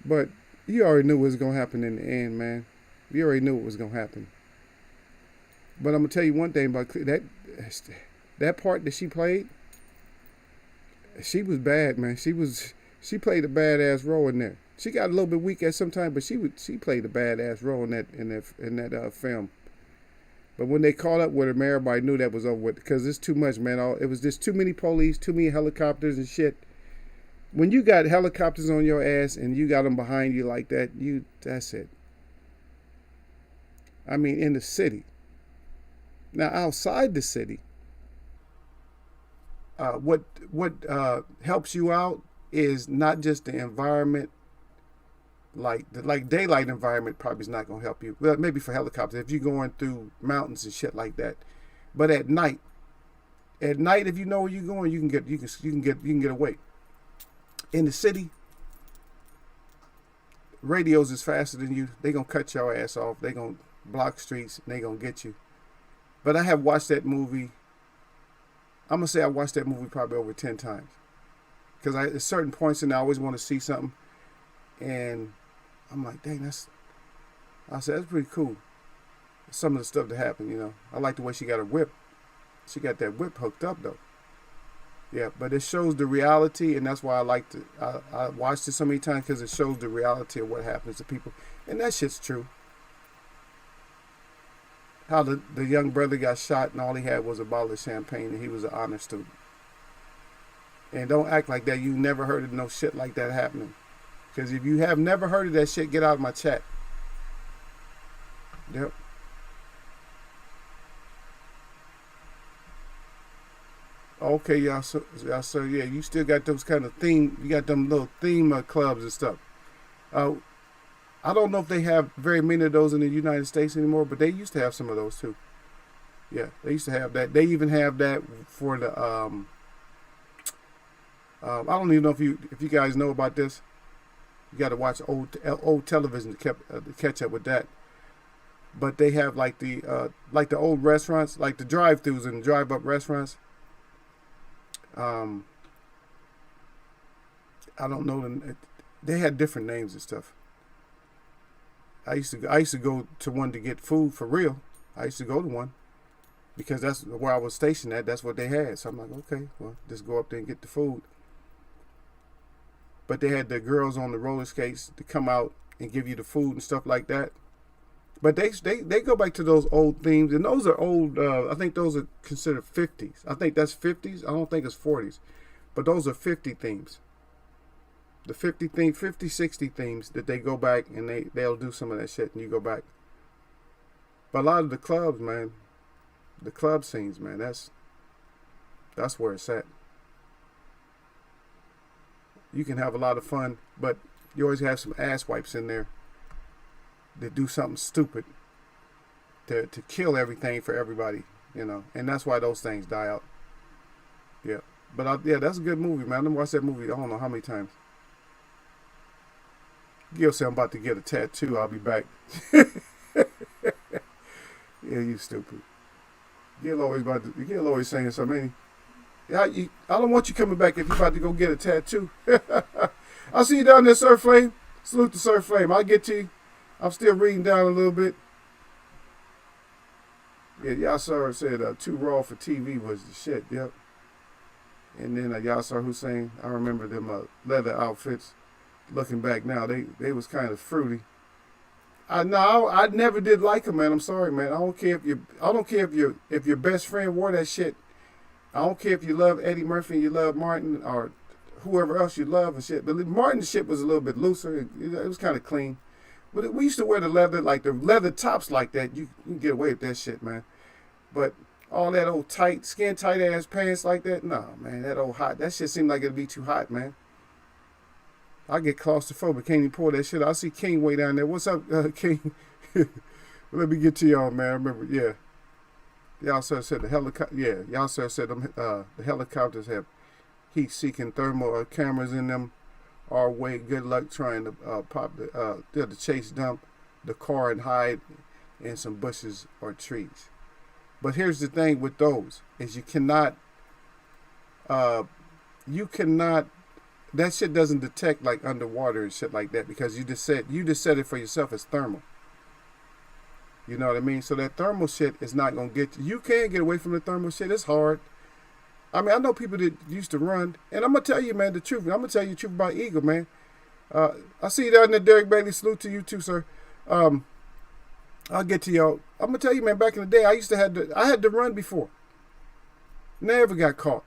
But you already knew what was gonna happen in the end, man. You already knew what was gonna happen. But I'm gonna tell you one thing about that part that she played. She was bad, man. She played a badass role in there. She got a little bit weak at some time, but she played a badass role in that film. But when they caught up with him, everybody knew that was over with because it's too much, man. It was just too many police, too many helicopters and shit. When you got helicopters on your ass and you got them behind you like that, that's it. I mean, in the city. Now, outside the city, what helps you out is not just the environment. Like daylight environment probably is not going to help you. Well, maybe for helicopters if you're going through mountains and shit like that. But at night, if you know where you're going, you can get away. In the city, radios is faster than you. They gonna cut your ass off. They gonna block streets and they gonna get you. But I have watched that movie. I'm gonna say I watched that movie probably over 10 times because at certain points in there, I always want to see something, and I'm like, dang, that's pretty cool. Some of the stuff that happened, you know. I like the way she got her whip. She got that whip hooked up though. Yeah, but it shows the reality, and that's why I liked it. I watched it so many times because it shows the reality of what happens to people, and that shit's true. How the young brother got shot and all he had was a bottle of champagne and he was an honor student. And don't act like that. You never heard of no shit like that happening. Because if you have never heard of that shit, get out of my chat. Yep. Okay, y'all. So yeah, you still got those kind of theme. You got them little theme clubs and stuff. I don't know if they have very many of those in the United States anymore, but they used to have some of those too. Yeah, they used to have that. They even have that for the. I don't even know if you guys know about this. You got to watch old television to catch up with that. But they have like the old restaurants, like the drive-throughs and drive-up restaurants. I don't know. They had different names and stuff. I used to go to one to get food for real. I used to go to one because that's where I was stationed at. That's what they had. So I'm like, okay, well, just go up there and get the food. But they had the girls on the roller skates to come out and give you the food and stuff like that. But they go back to those old themes, and those are old. I think those are considered 50s. I think that's 50s. I don't think it's 40s, but those are 50 themes. The 50, 60 themes that they go back and they'll do some of that shit, and you go back. But a lot of the clubs, man, the club scenes, man, that's where it's at. You can have a lot of fun, but you always have some ass wipes in there that do something stupid to kill everything for everybody, you know, and that's why those things die out. Yeah, but yeah, that's a good movie, man. I watched that movie I don't know how many times. Gil said I'm about to get a tattoo. I'll be back. Yeah, you stupid. Gil always saying something. Yeah, I don't want you coming back if you're about to go get a tattoo. I'll see you down there, Sir Flame. Salute to Sir Flame. I'll get to you. I'm still reading down a little bit. Yeah, Yasser said too raw for TV was the shit. Yep. And then Yasser Hussein, I remember them leather outfits. Looking back now, they was kind of fruity. I never did like them, man. I'm sorry, man. I don't care if your best friend wore that shit. I don't care if you love Eddie Murphy and you love Martin or whoever else you love and shit. But Martin's shit was a little bit looser. It was kind of clean. But we used to wear the leather tops like that. You can get away with that shit, man. But all that old skin tight ass pants like that, nah, man. That shit seemed like it'd be too hot, man. I get claustrophobic. Can't even pour that shit. I see King way down there. What's up, King? Let me get to y'all, man. I remember, yeah. Y'all sir said the helicopter. Yeah, y'all sir said the helicopters have heat-seeking thermal cameras in them. Our way. Good luck trying to pop the chase dump the car and hide in some bushes or trees. But here's the thing with those is you cannot. That shit doesn't detect like underwater and shit like that because you just said it for yourself as thermal. You know what I mean? So that thermal shit is not gonna get you. You can get away from the thermal shit. It's hard. I mean, I know people that used to run, and I'm gonna tell you, man, the truth. I'm gonna tell you the truth about Eagle, man. I see you down there, Derek Bailey. Salute to you too, sir. I'll get to y'all. I'm gonna tell you, man. Back in the day, I had to run before. Never got caught.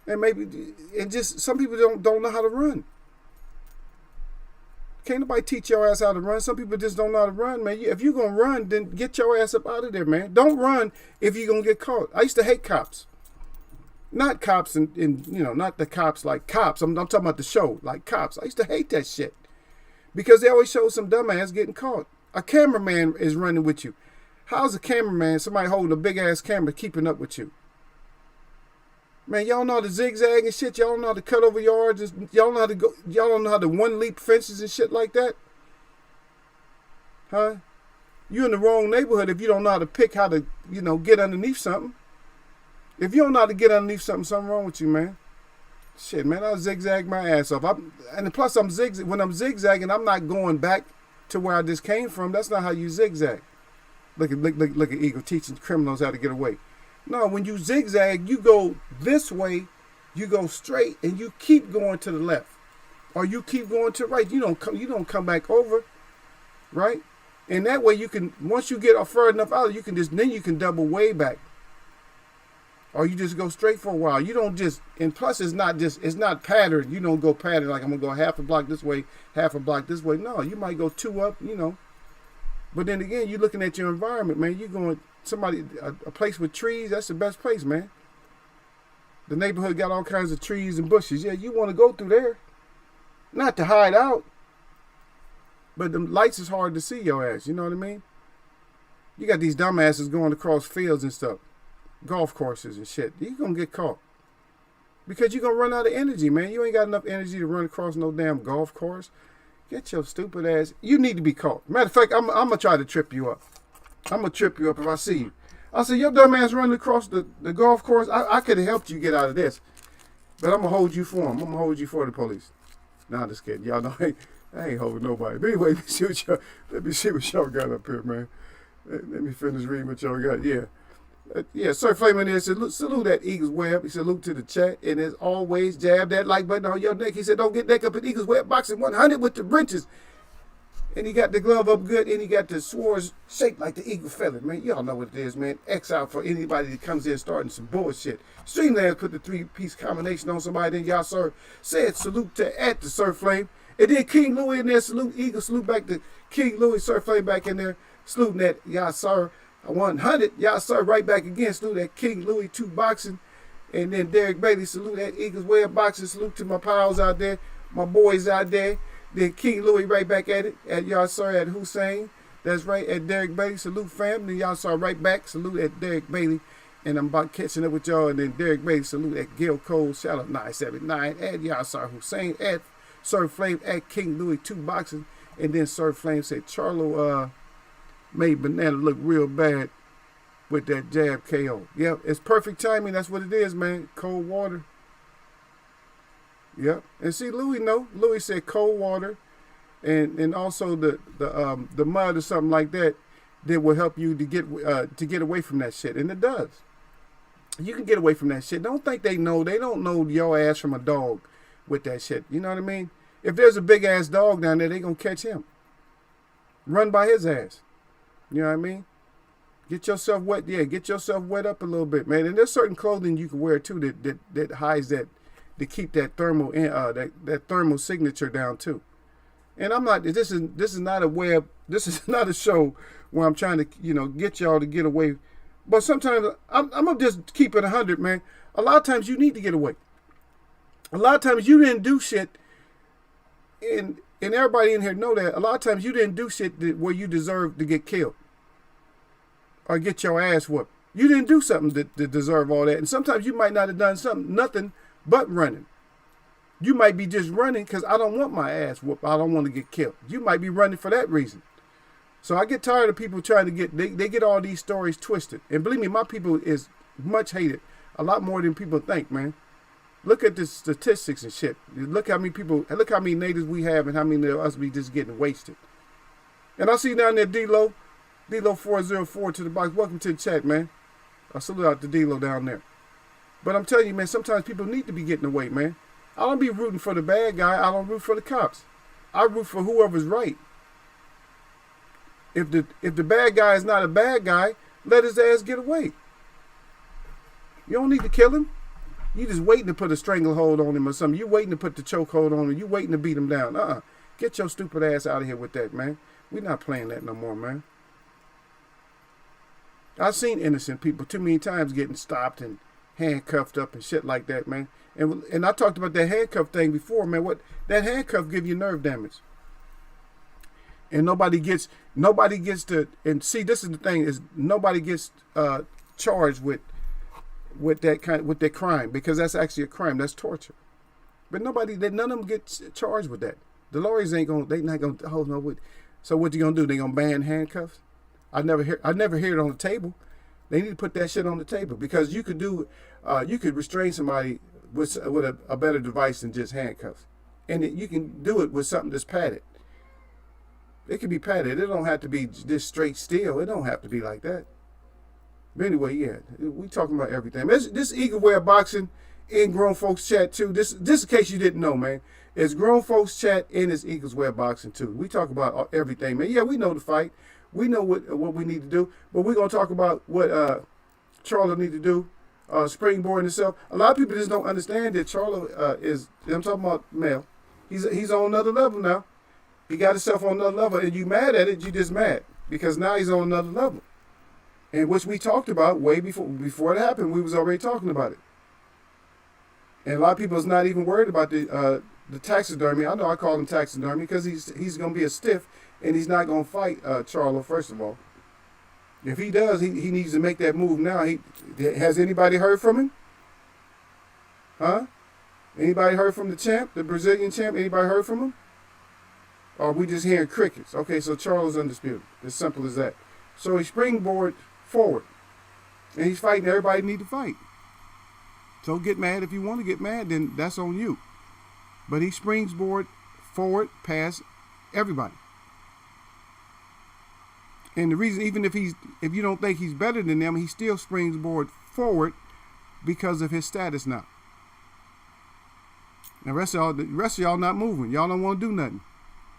And maybe it just some people don't know how to run. Can't nobody teach your ass how to run. Some people just don't know how to run, man. If you're gonna run, then get your ass up out of there, man. Don't run if you're gonna get caught. I used to hate cops. Not cops and not the cops like cops. I'm talking about the show, like Cops. I used to hate that shit. Because they always show some dumbass getting caught. A cameraman is running with you. How's a cameraman, somebody holding a big ass camera, keeping up with you? Man, y'all know how to zigzag and shit. Y'all know how to cut over yards. Y'all know how to go. Y'all don't know how to one leap fences and shit like that. Huh? You in the wrong neighborhood if you don't know how to pick how to, get underneath something. If you don't know how to get underneath something wrong with you, man. Shit, man, I'll zigzag my ass off. And plus, when I'm zigzagging, I'm not going back to where I just came from. That's not how you zigzag. Look at Eagle teaching criminals how to get away. No, when you zigzag, you go this way, you go straight, and you keep going to the left, or you keep going to the right. You don't come back over, right? And that way you can, once you get far enough out, you can double way back, or you just go straight for a while. You don't just, and plus it's not patterned. You don't go patterned like I'm gonna go half a block this way, half a block this way. No, you might go two up, But then again, you're looking at your environment, man. You're going. A place with trees, that's the best place, man. The neighborhood got all kinds of trees and bushes. Yeah, you want to go through there. Not to hide out. But the lights is hard to see your ass, you know what I mean? You got these dumbasses going across fields and stuff. Golf courses and shit. You're going to get caught. Because you're going to run out of energy, man. You ain't got enough energy to run across no damn golf course. Get your stupid ass. You need to be caught. Matter of fact, I'm going to try to trip you up. I'm going to trip you up if I see you. I say, your dumb ass running across the golf course. I could have helped you get out of this. But I'm going to hold you for him. I'm going to hold you for the police. Nah, I'm just kidding. Y'all know I ain't holding nobody. But anyway, let me see what y'all got up here, man. Let me finish reading what y'all got. Yeah. Sir Flamin there said, salute at EaglesWebb. He salute to the chat. And as always, jab that like button on your neck. He said, don't get neck up at EaglesWebb boxing 100 with the wrenches. And he got the glove up good, and he got the swords shaped like the eagle feather, man. Y'all know what it is, man. X out for anybody that comes in starting some bullshit. Streamlands put the 3-piece combination on somebody, then y'all, sir, said salute to the Sir Flame. And then King Louis in there, salute Eagle, salute back to King Louis, Sir Flame back in there, saluting that, y'all, sir, 100. Y'all, sir, right back again, salute that King Louis 2 boxing. And then Derek Bailey, salute that EaglesWebb boxing, salute to my pals out there, my boys out there. Then King Louis right back at it, at y'all sir at Hussein. That's right, at Derek Bailey. Salute fam. Then y'all sir right back. Salute at Derek Bailey. And I'm about catching up with y'all. And then Derek Bailey. Salute at Gil Cole. Shout out 979. At y'all sir Hussein. At Sir Flame. At King Louis 2 boxing. And then Sir Flame said Charlo made Banana look real bad with that jab KO. Yep, it's perfect timing. That's what it is, man. Cold water. Yep, and see, Louis said cold water, and also the mud or something like that will help you to get away from that shit, and it does. You can get away from that shit. Don't think they know. They don't know your ass from a dog with that shit. You know what I mean? If there's a big ass dog down there, they gonna catch him. Run by his ass. You know what I mean? Get yourself wet. Yeah, get yourself wet up a little bit, man. And there's certain clothing you can wear too that hides that. To keep that thermal that thermal signature down too. And I'm not. This is not a web. This is not a show where I'm trying to get y'all to get away. But sometimes I'm gonna just keep it 100, man. A lot of times you need to get away. A lot of times you didn't do shit, and everybody in here know that. A lot of times you didn't do shit where you deserve to get killed or get your ass whooped. You didn't do something to deserve all that. And sometimes you might not have done nothing but running. You might be just running because I don't want my ass whooped. I don't want to get killed. You might be running for that reason. So I get tired of people trying to they get all these stories twisted. And believe me, my people is much hated. A lot more than people think, man. Look at the statistics and shit. Look how many natives we have and how many of us be just getting wasted. And I see down there D-Lo 404 to the box. Welcome to the chat, man. I salute out to D-Lo down there. But I'm telling you, man, sometimes people need to be getting away, man. I don't be rooting for the bad guy. I don't root for the cops. I root for whoever's right. If the bad guy is not a bad guy, let his ass get away. You don't need to kill him. You just waiting to put a stranglehold on him or something. You waiting to put the chokehold on him. You waiting to beat him down. Get your stupid ass out of here with that, man. We're not playing that no more, man. I've seen innocent people too many times getting stopped and handcuffed up and shit like that, man. And I talked about that handcuff thing before, man. What that handcuff give you nerve damage. And nobody gets to, and see, this is the thing, is nobody gets charged with that crime, because that's actually a crime. That's torture. But none of them gets charged with that. The lawyers they not gonna, oh no, so what you gonna do? They gonna ban handcuffs? I never hear it on the table. They need to put that shit on the table, because you could restrain somebody with a better device than just handcuffs, and you can do it with something that's padded. It can be padded. It don't have to be just straight steel. It don't have to be like that. But anyway, yeah, we talking about everything. This EaglesWebb boxing in Grown Folks Chat too. This in case you didn't know, man. It's Grown Folks Chat and it's EaglesWebb boxing too. We talk about everything, man. Yeah, we know the fight. We know what we need to do, but we're gonna talk about what Charlo need to do, springboarding himself. A lot of people just don't understand that Charlo is. I'm talking about male. He's on another level now. He got himself on another level, and you mad at it? You just mad because now he's on another level, and which we talked about way before it happened. We was already talking about it, and a lot of people is not even worried about the taxidermy. I know I call him taxidermy because he's gonna be a stiff. And he's not going to fight Charlo, first of all. If he does, he needs to make that move now. Has anybody heard from him? Huh? Anybody heard from the champ, the Brazilian champ? Anybody heard from him? Or are we just hearing crickets? Okay, so Charlo's undisputed. As simple as that. So he springboard forward. And he's fighting everybody need to fight. So get mad if you want to get mad, then that's on you. But he springboard forward past everybody. And the reason, even if you don't think he's better than them, he still springboard forward because of his status now. The rest of y'all not moving. Y'all don't want to do nothing.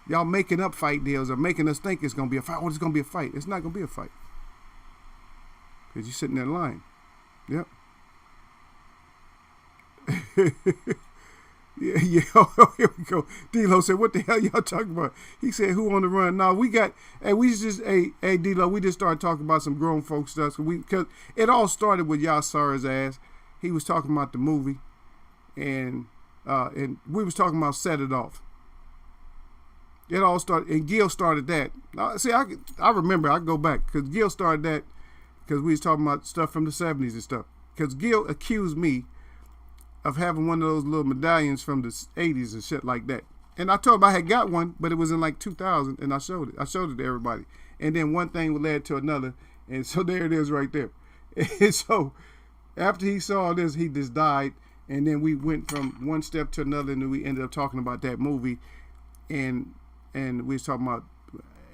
Y'all making up fight deals or making us think it's gonna be a fight. Oh, it's gonna be a fight. It's not gonna be a fight. Because you're sitting there lying. Yep. Yeah, here we go. D-Lo said, what the hell y'all talking about? He said, who on the run? No, we D-Lo, we just started talking about some grown folk stuff. Because it all started with Yassar's ass. He was talking about the movie. And we was talking about Set It Off. It all started, and Gil started that. See, I remember, I go back, because Gil started that, because we was talking about stuff from the 70s and stuff. Because Gil accused me of having one of those little medallions from the 80s and shit like that. And I told him I had got one, but it was in like 2000, and I showed it. I showed it to everybody. And then one thing led to another, and so there it is right there. And so after he saw this, he just died, and then we went from one step to another, and then we ended up talking about that movie, and we was talking about,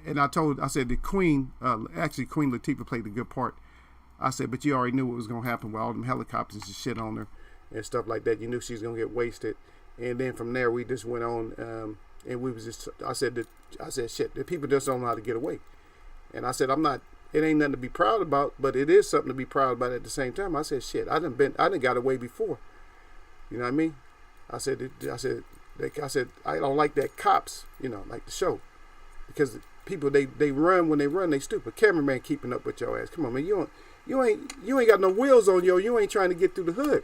and I said the Queen, actually Queen Latifah played a good part. I said, but you already knew what was going to happen with all them helicopters and shit on her. And stuff like that. You knew she was gonna get wasted, and then from there we just went on, and we was just. I said shit. The people just don't know how to get away, and I said it ain't nothing to be proud about, but it is something to be proud about at the same time. I said shit. I done got away before. You know what I mean? I said I don't like that cops. You know, like the show, because people they run when they run they stupid. Cameraman keeping up with your ass. Come on, man. You ain't got no wheels on you. You ain't trying to get through the hood.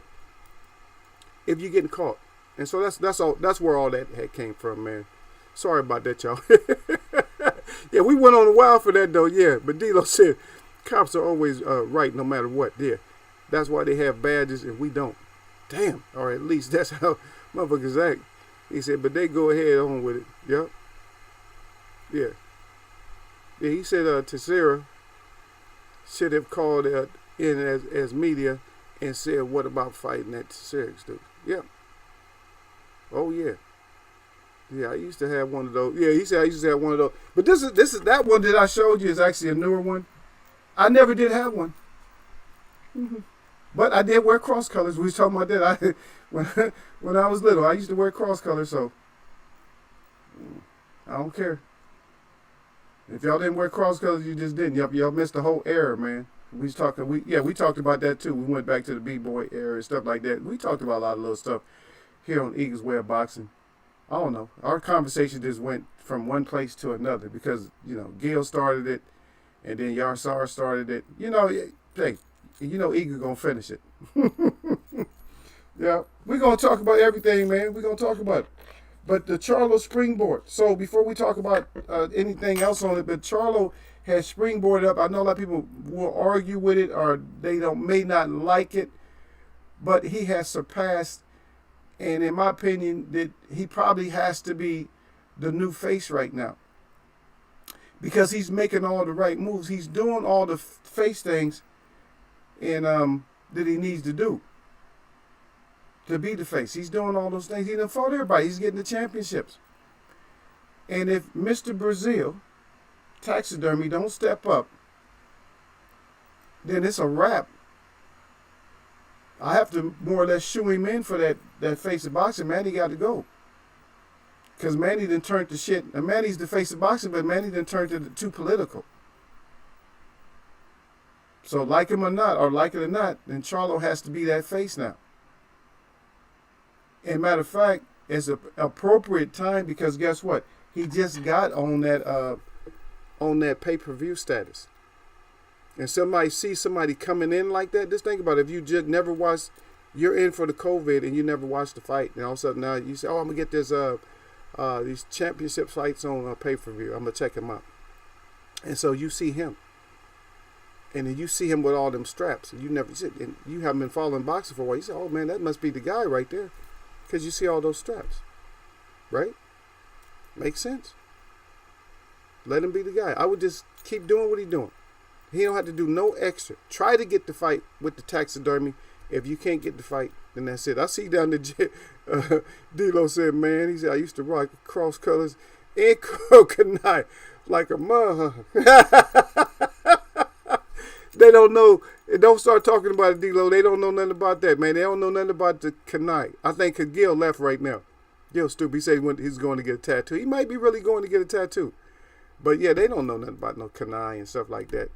If you're getting caught. And so that's where all that came from, man. Sorry about that, y'all. Yeah, we went on a while for that though, yeah. But D-Lo said cops are always right no matter what. Yeah. That's why they have badges and we don't. Damn. Or at least that's how motherfuckers act. He said, but they go ahead on with it. Yep. Yeah. Yeah, he said Teixeira should have called in as media and said, what about fighting that Teixeira dude? Yeah. Oh yeah. Yeah, I used to have one of those. Yeah, he said I used to have one of those. But this is that one that I showed you is actually a newer one. I never did have one. Mm-hmm. But I did wear cross colors. We was talking about that. When I was little, I used to wear cross colors, so I don't care. If y'all didn't wear cross colors, you just didn't. Y'all missed the whole era, man. We talked about that too. We went back to the B-boy era and stuff like that. We talked about a lot of little stuff here on EaglesWebb Boxing. I don't know. Our conversation just went from one place to another because, Gil started it and then Yarsar started it. Hey, Eagle gonna finish it. Yeah, we're gonna talk about everything, man. We're gonna talk about it. But the Charlo springboard. So before we talk about anything else on it, but Charlo has springboarded up. I know a lot of people will argue with it or they may not like it, but he has surpassed. And in my opinion, that he probably has to be the new face right now because he's making all the right moves. He's doing all the face things and that he needs to do to be the face. He's doing all those things. He done fought everybody. He's getting the championships. And if Mr. Brazil taxidermy don't step up, then it's a wrap. I have to more or less shoe him in for that face of boxing. Manny got to go. Because Manny done turned to shit. And Manny's the face of boxing, but Manny done turned to too political. So like him or not, or like it or not, then Charlo has to be that face now. And matter of fact, it's an appropriate time because guess what? He just got on that pay-per-view status. And somebody coming in like that, just think about it. If you just never watched, you're in for the COVID and you never watched the fight, and all of a sudden now you say, oh, I'm going to get these championship fights on pay-per-view. I'm going to check them out. And so you see him. And then you see him with all them straps. And you haven't been following boxing for a while. You say, oh, man, that must be the guy right there. Because you see all those straps. Right? Makes sense. Let him be the guy. I would just keep doing what he's doing. He don't have to do no extra. Try to get the fight with the taxidermy. If you can't get the fight, then that's it. I see down the D-Lo said, man, he said, I used to rock cross colors and coconut like a mother. They don't know. Don't start talking about it, D-Lo. They don't know nothing about that, man. They don't know nothing about the Kanai. I think Gil left right now. Gil stupid. He said he's going to get a tattoo. He might be really going to get a tattoo. But yeah, they don't know nothing about no Kanai and stuff like that.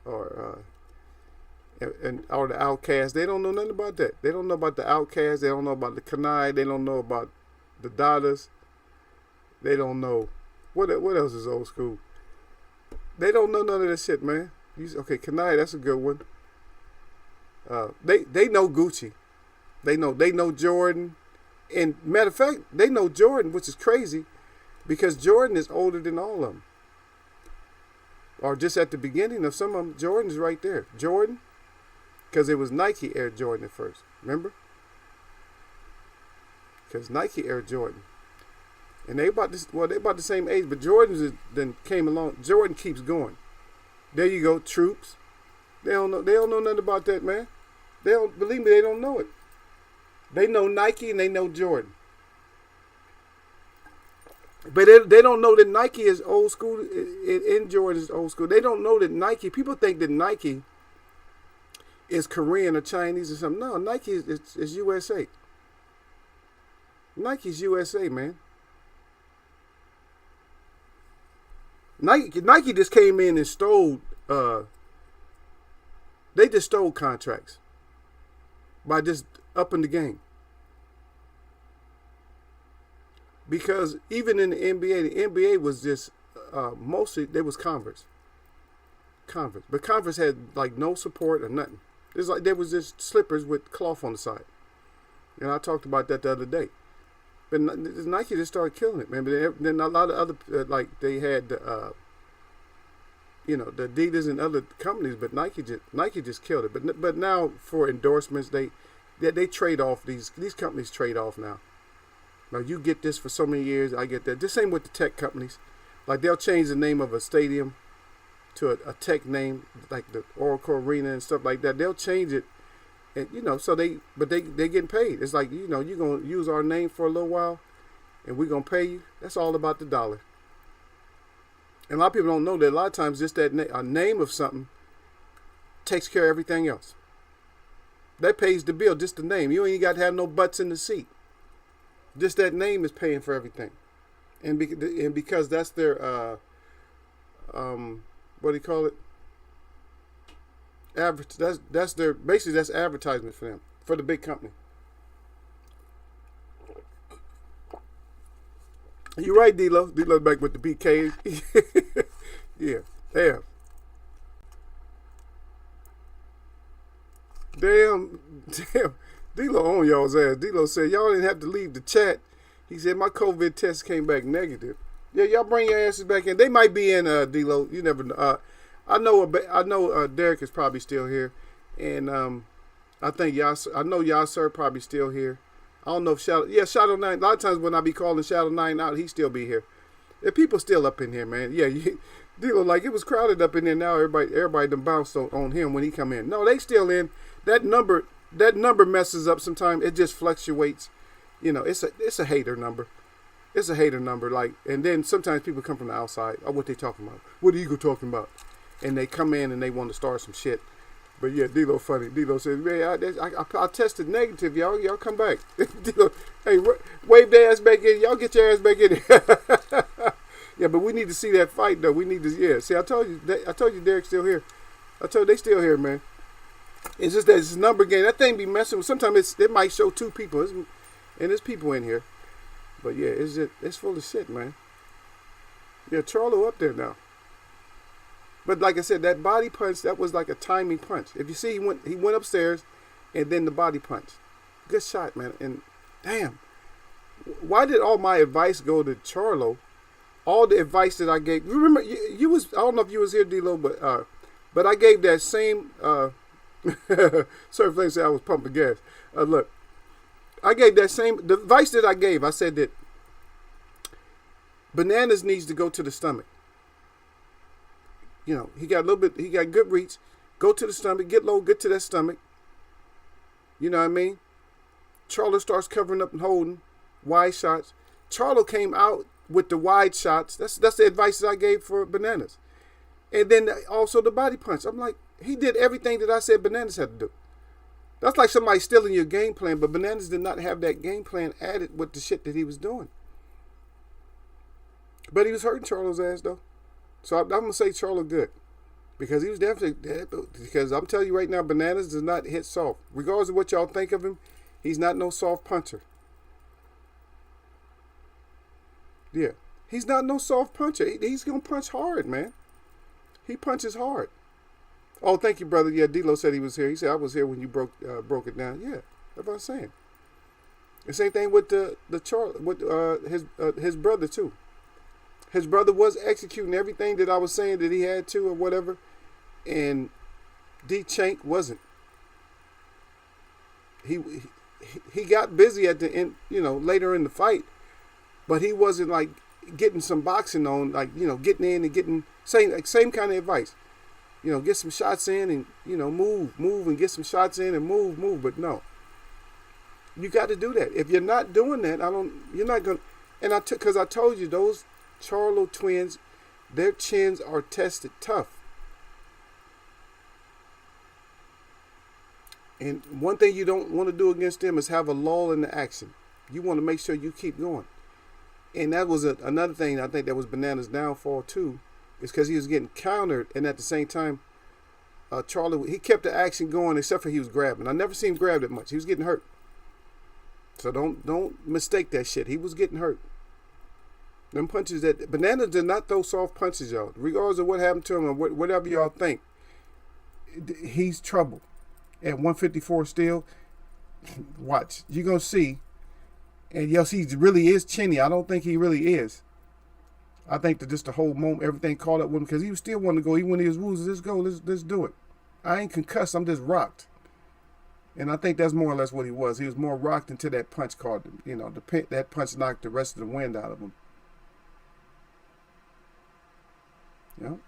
Or the Outcast. They don't know nothing about that. They don't know about the Outcast. They don't know about the Kanai. They don't know about the Dadas. They don't know what else is old school. They don't know none of that shit, man. Okay, Kanai, that's a good one. They know Gucci. They know Jordan. And matter of fact, they know Jordan, which is crazy, because Jordan is older than all of them. Or just at the beginning of some of them, Jordan's right there. Jordan, because it was Nike Air Jordan at first. Remember? Because Nike Air Jordan. And they about the same age, but Jordan's then came along. Jordan keeps going. There you go, Troops. They don't know nothing about that, man. Believe me, they don't know it. They know Nike and they know Jordan. But they don't know that Nike is old school and Jordan is old school. They don't know that Nike, people think that Nike is Korean or Chinese or something. No, Nike is USA. Nike's USA, man. Nike just came in and stole, they just stole contracts by just upping the game. Because even in the NBA was just mostly, they was Converse. But Converse had like no support or nothing. It's like there was just slippers with cloth on the side. And I talked about that the other day. But Nike just started killing it, man. But then a lot of other, like they had, the Adidas and other companies, but Nike just killed it. But now for endorsements, they trade off these companies trade off now. Now you get this for so many years, I get that. The same with the tech companies. Like they'll change the name of a stadium to a tech name, like the Oracle Arena and stuff like that. They'll change it, and so they getting paid. It's like you're gonna use our name for a little while, and we're gonna pay you. That's all about the dollar. And a lot of people don't know that a lot of times just that a name of something takes care of everything else. That pays the bill, just the name. You ain't got to have no butts in the seat. Just that name is paying for everything, and because that's their what do you call it? That's their basically that's advertisement for them, for the big company. You're right, D-Lo. D-Lo's back with the BK. Yeah, damn. Damn. D-Lo on y'all's ass. D-Lo said, y'all didn't have to leave the chat. He said, my COVID test came back negative. Yeah, y'all bring your asses back in. They might be in, D-Lo. You never know. I know Derek is probably still here. And I think I know Yasser probably still here. I don't know if Shadow 9. A lot of times when I be calling Shadow 9 out, he still be here. There people still up in here, man. Yeah, D-Lo, like it was crowded up in there now. Everybody done bounced on him when he come in. No, they still in. That number messes up sometimes. It just fluctuates. You know, it's a hater number. It's a hater number. Like, and then sometimes people come from the outside. Oh, what they talking about? What are Eagle talking about? And they come in and they want to start some shit. But yeah, D-Lo funny. D-Lo says, man, I tested negative. Y'all come back. D-Lo, hey, wave their ass back in. Y'all get your ass back in. Yeah, but we need to see that fight though. We need to, yeah. See, I told you Derek's still here. I told you they still here, man. It's just that it's a number game. That thing be messing with. Sometimes it might show 2 people, and there's people in here. But yeah, it's full of shit, man. Yeah, Charlo up there now. But like I said, that body punch, that was like a timing punch. If you see, he went upstairs, and then the body punch. Good shot, man. And damn, why did all my advice go to Charlo? All the advice that I gave. Remember, you was, I don't know if you was here, D-Lo, but I gave that same. Certain things say I was pumping gas. Look, I gave that same the advice that I gave. I said that Bananas needs to go to the stomach. You know, he got good reach. Go to the stomach, get low, get to that stomach. You know what I mean? Charlo starts covering up and holding wide shots. Charlo came out with the wide shots. That's the advice that I gave for Bananas. And then also the body punch. I'm like, he did everything that I said Bananas had to do. That's like somebody stealing your game plan, but Bananas did not have that game plan added with the shit that he was doing. But he was hurting Charlo's ass, though. So I'm going to say Charlo good. Because he was definitely, because I'm telling you right now, Bananas does not hit soft. Regardless of what y'all think of him, he's not no soft puncher. Yeah. He's not no soft puncher. He's going to punch hard, man. He punches hard. Oh, thank you, brother. Yeah, D-Lo said he was here. He said, I was here when you broke it down. Yeah, that's what I'm saying. The same thing with his brother, too. His brother was executing everything that I was saying that he had to or whatever. And D. Chank wasn't. He got busy at the end, you know, later in the fight. But he wasn't like getting some boxing on, like, you know, getting in and getting same kind of advice. You know, get some shots in and, you know, move and get some shots in and move. But no, you got to do that. If you're not doing that, you're not going to. And because I told you, those Charlo twins, their chins are tested tough. And one thing you don't want to do against them is have a lull in the action. You want to make sure you keep going. And that was another thing I think that was Bananas' downfall too, is because he was getting countered, and at the same time, Charlo, he kept the action going except for he was grabbing. I never seen him grab that much. He was getting hurt. So don't mistake that shit. He was getting hurt. Them punches that Bananas did not throw soft punches, y'all. Regardless of what happened to him or whatever y'all think, he's trouble. At 154 still, watch. You're gonna see. And yes, he really is chinny. I don't think he really is. I think that just the whole moment, everything caught up with him because he was still wanting to go. Even when he was losing, let's go, let's do it. I ain't concussed. I'm just rocked. And I think that's more or less what he was. He was more rocked until that punch caught him. You know, that punch knocked the rest of the wind out of him. You know?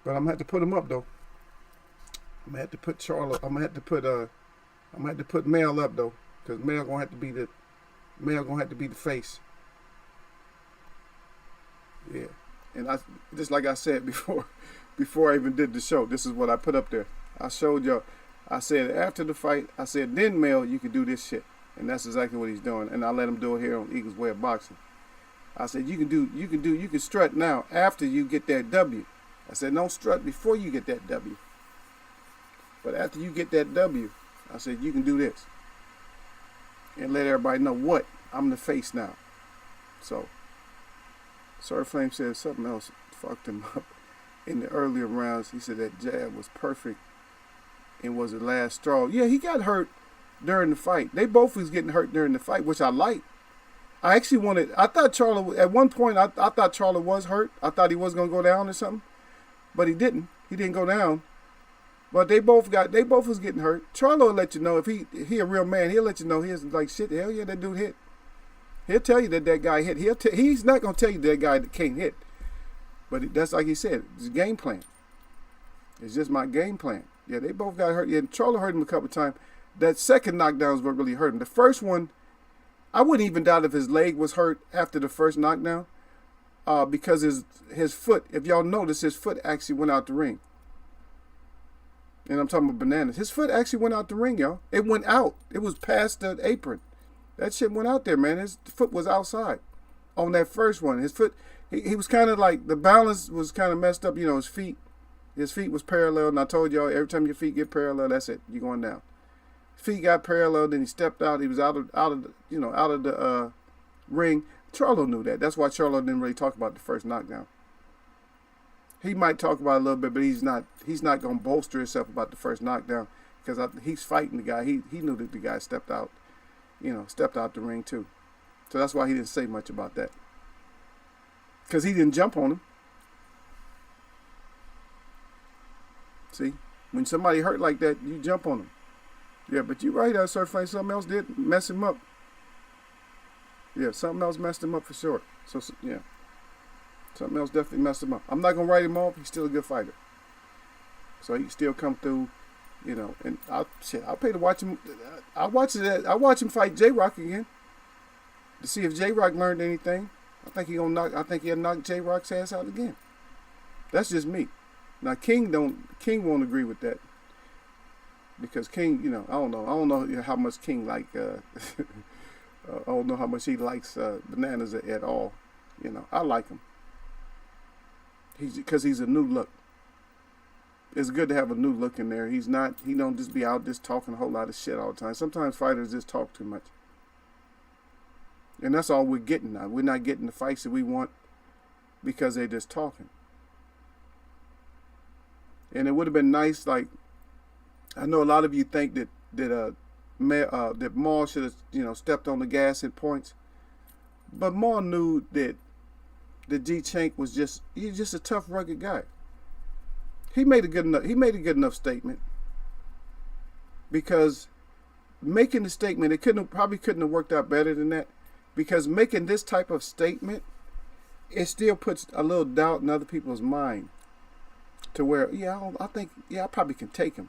But I'm gonna have to put him up though. I'm gonna have to put Charlo. I'm gonna have to put Mel up though, because Mel gonna have to be the face. Yeah, and I just like I said before I even did the show. This is what I put up there. I showed y'all. I said after the fight, I said then Mel, you could do this shit, and that's exactly what he's doing. And I let him do it here on EaglesWebb Boxing. I said, you can strut now after you get that W. I said, don't strut before you get that W. But after you get that W, I said, you can do this. And let everybody know what? I'm the face now. So, Sir Flame said something else fucked him up in the earlier rounds. He said that jab was perfect and was the last straw. Yeah, he got hurt during the fight. They both was getting hurt during the fight, which I liked. I thought Charlo, at one point, I thought Charlo was hurt. I thought he was going to go down or something. But he didn't. He didn't go down. But they both was getting hurt. Charlo will let you know if he a real man. He'll let you know he's like, shit, hell yeah, that dude hit. He'll tell you that guy hit. He's not going to tell you that guy that can't hit. But that's like he said, it's a game plan. It's just my game plan. Yeah, they both got hurt. Yeah, Charlo hurt him a couple of times. That second knockdown is what really hurt him. The first one, I wouldn't even doubt if his leg was hurt after the first knockdown. Because his foot, if y'all notice, his foot actually went out the ring. And I'm talking about Bananas. His foot actually went out the ring, y'all. It went out. It was past the apron. That shit went out there, man. His foot was outside on that first one. His foot, he was kind of like, the balance was kind of messed up. You know, his feet was parallel. And I told y'all, every time your feet get parallel, that's it. You're going down. Feet got parallel. Then he stepped out. He was out of the ring. Charlo knew that. That's why Charlo didn't really talk about the first knockdown. He might talk about it a little bit, but he's not going to bolster himself about the first knockdown because he's fighting the guy. He knew that the guy stepped out the ring too. So that's why he didn't say much about that. Because he didn't jump on him. See, when somebody hurt like that, you jump on them. Yeah, but you're right, Sir Flame. Something else did mess him up. Yeah, something else messed him up for sure. So yeah. Something else definitely messed him up. I'm not going to write him off. He's still a good fighter. So he can still come through, and I'll pay to watch him. I'll watch him fight J-Rock again to see if J-Rock learned anything. I think he'll knock J-Rock's ass out again. That's just me. Now King won't agree with that. Because King, I don't know how much King I don't know how much he likes Bananas at all. I like him. Because he's a new look. It's good to have a new look in there. He don't just be out just talking a whole lot of shit all the time. Sometimes fighters just talk too much. And that's all we're getting now. We're not getting the fights that we want because they're just talking. And it would have been nice, like, I know a lot of you think that Maul should have, stepped on the gas at points. But Maul knew that G Chank was just a tough, rugged guy. He made a good enough statement because making the statement, probably couldn't have worked out better than that, because making this type of statement, it still puts a little doubt in other people's mind to where, I probably can take him.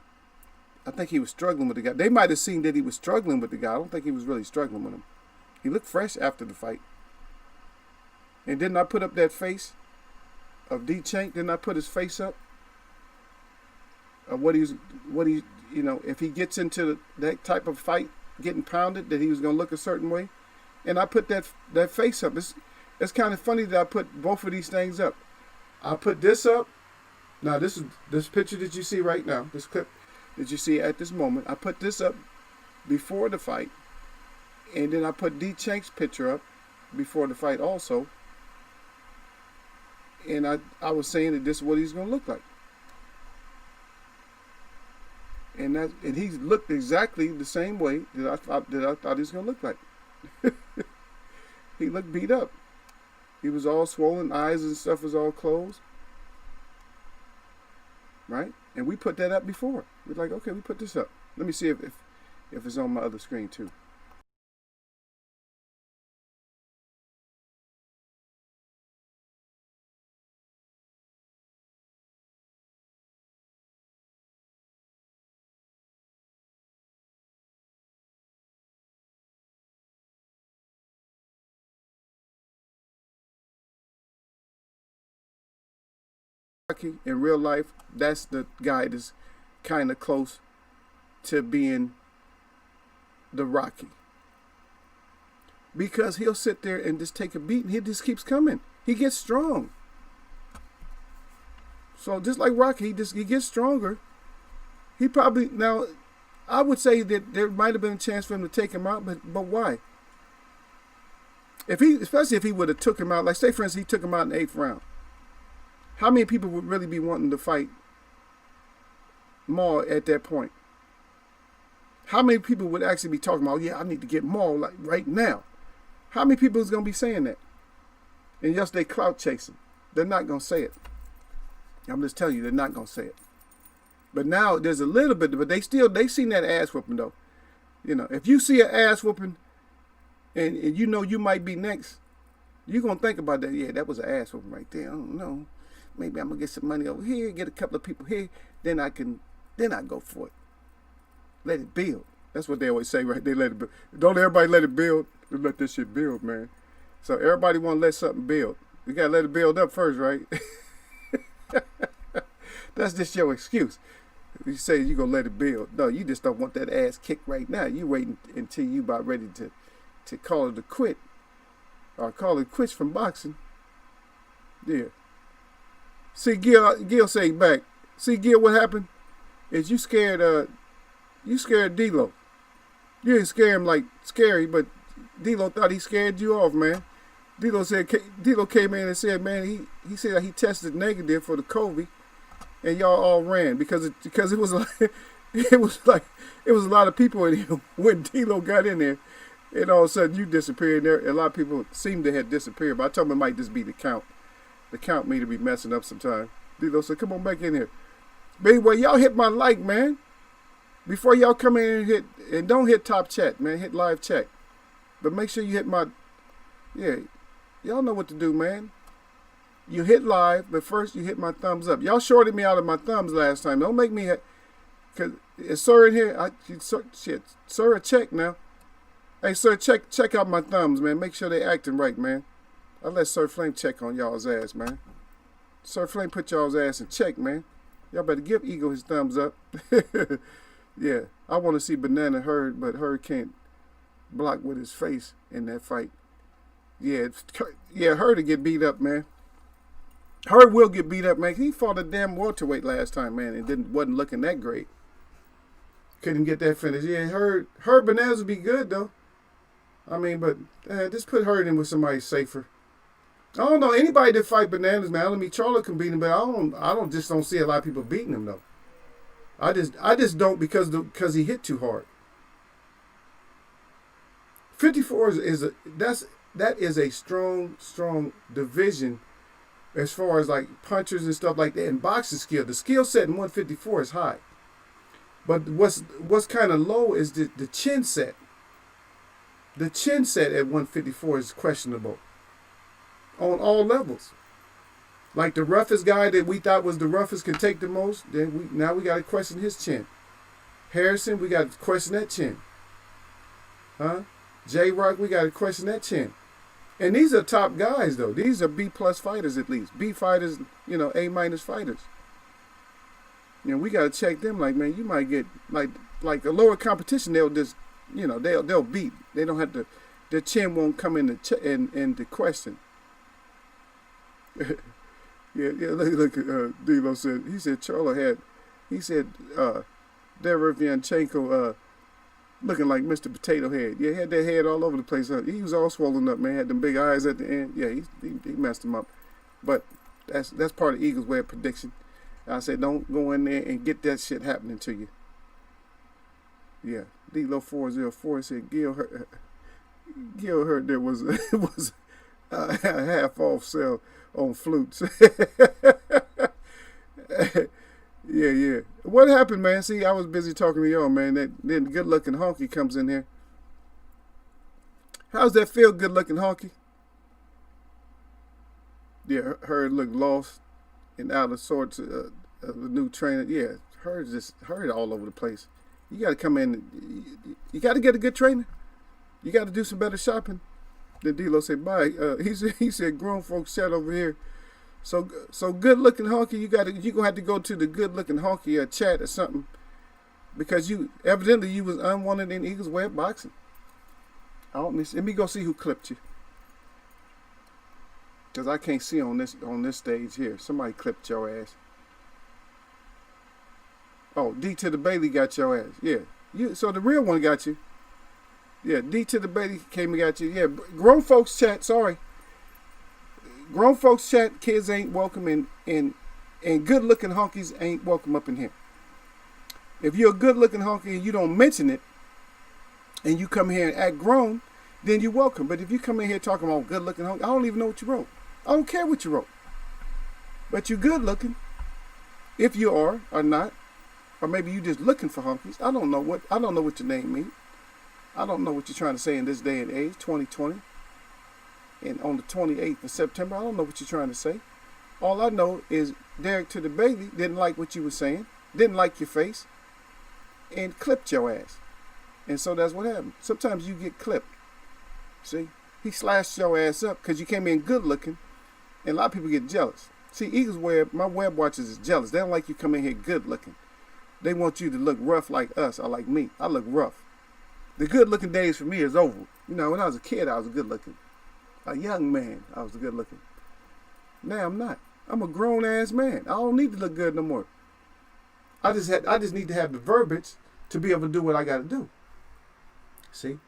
I think he was struggling with the guy. They might have seen that he was struggling with the guy. I don't think he was really struggling with him. He looked fresh after the fight. And didn't I put up that face of D Chank? Didn't I put his face up? Of if he gets into that type of fight, getting pounded, that he was going to look a certain way. And I put that face up. It's kind of funny that I put both of these things up. I put this up. Now this picture that you see right now, this clip that you see at this moment, I put this up before the fight. And then I put D Chank's picture up before the fight also. And I was saying that this is what he's going to look like. And he looked exactly the same way that I thought he was going to look like. He looked beat up. He was all swollen, eyes and stuff was all closed. Right? And we put that up before. We're like, okay, we put this up. Let me see if it's on my other screen too. In real life, that's the guy that's kind of close to being the Rocky. because he'll sit there and just take a beat, and he just keeps coming. He gets strong. So just like Rocky, he gets stronger. He probably, now, I would say that there might have been a chance for him to take him out, but why? Especially if he would have took him out, like say for instance he took him out in the 8th round. How many people would really be wanting to fight Maul at that point? How many people would actually be talking about, yeah, I need to get Maul like right now? How many people is going to be saying that? And yes, they clout chasing. They're not going to say it. I'm just telling you, they're not going to say it. But now there's a little bit, but they seen that ass whooping though. You know, if you see an ass whooping and you know you might be next, you're going to think about that. Yeah, that was an ass whooping right there. I don't know. Maybe I'm going to get some money over here, get a couple of people here. Then I go for it. Let it build. That's what they always say, right? They let it build. Don't everybody let it build. They let this shit build, man. So everybody want to let something build. You got to let it build up first, right? That's just your excuse. You say you're going to let it build. No, you just don't want that ass kicked right now. You waiting until you about ready to call it a quit. Or call it quits from boxing. Yeah. See, Gil say back. See, Gil, what happened is you scared D-Lo. You didn't scare him like scary, but D-Lo thought he scared you off, man. D-Lo came in and said, man, he said that he tested negative for the COVID, and y'all all ran because it was like it was a lot of people in here when D-Lo got in there, and all of a sudden you disappeared there. A lot of people seemed to have disappeared, but I told him it might just be the count. The count may to be messing up sometime. D-Lo said, come on back in here. But anyway, y'all hit my like, man. Before y'all come in and don't hit top chat, man. Hit live chat. But make sure you hit my, yeah, y'all know what to do, man. You hit live, but first you hit my thumbs up. Y'all shorted me out of my thumbs last time. Don't make me, because is Sir in here? Sir, check now. Hey, Sir, check out my thumbs, man. Make sure they acting right, man. I let Sir Flame check on y'all's ass, man. Sir Flame put y'all's ass in check, man. Y'all better give Eagle his thumbs up. Yeah, I want to see Banana Herd, but Herd can't block with his face in that fight. Yeah, Herd to get beat up, man. Herd will get beat up, man. He fought a damn welterweight last time, man, and wasn't looking that great. Couldn't get that finish. Yeah, Herd Bananas would be good though. I mean, but just put Herd in with somebody safer. I don't know anybody that fight Bananas, man. I mean, Charlie can beat him, but I don't see a lot of people beating him though. I just don't because he hit too hard. 54 that is a strong division as far as like punchers and stuff like that and boxing skill. The skill set in 154 is high, but what's kind of low is the chin set. The chin set at 154 is questionable on all levels. Like the roughest guy that we thought was the roughest can take the most, then now we got to question his chin. Harrison, we got to question that chin. Huh? J-Rock, we got to question that chin. And these are top guys, though. These are B-plus fighters at least. B fighters, A-minus fighters. We got to check them like, man, you might get, like a lower competition, they'll just, they'll beat. They don't have to, their chin won't come into question. Yeah, look at D-Lo said, he said Charlo Derevianchenko looking like Mr. Potato Head. Yeah, he had that head all over the place. He was all swollen up, man. Had them big eyes at the end. Yeah, he messed him up. But that's part of EaglesWebb prediction. I said, don't go in there and get that shit happening to you. Yeah, D-Lo 404 said Gil heard there was a half off sale on flutes. Yeah. What happened, man? See, I was busy talking to y'all, man. Then good-looking honky comes in here. How's that feel, good-looking honky? Yeah, Herd looked lost and out of sorts of the new trainer. Yeah, Herd all over the place. You got to come in. You got to get a good trainer. You got to do some better shopping. Then D-Lo said, bye. He said, grown folks chat over here. So good looking honky, you gonna have to go to the good looking honky chat or something, because you was unwanted in EaglesWebb boxing. Let me go see who clipped you. Because I can't see on this stage here. Somebody clipped your ass. Oh, D to the Bailey got your ass. Yeah. So the real one got you. Yeah, D to the Bailey came and got you. Yeah, grown folks chat, sorry. Grown folks chat, kids ain't welcome, and good looking honkies ain't welcome up in here. If you're a good looking honky and you don't mention it, and you come here and act grown, then you're welcome. But if you come in here talking about good looking honky, I don't even know what you wrote. I don't care what you wrote. But you're good looking, if you are or not, or maybe you just looking for honkies. I don't know what your name means. I don't know what you're trying to say in this day and age, 2020. And on the 28th of September, I don't know what you're trying to say. All I know is Derek to the Bailey didn't like what you were saying, didn't like your face, and clipped your ass. And so that's what happened. Sometimes you get clipped. See? He slashed your ass up because you came in good looking, and a lot of people get jealous. See, EaglesWebb, my web watchers is jealous. They don't like you come in here good looking. They want you to look rough like us or like me. I look rough. The good looking days for me is over. You know, when I was a kid, I was good looking. A young man, I was good looking. Now I'm not. I'm a grown ass man. I don't need to look good no more. I just need to have the verbiage to be able to do what I got to do. See,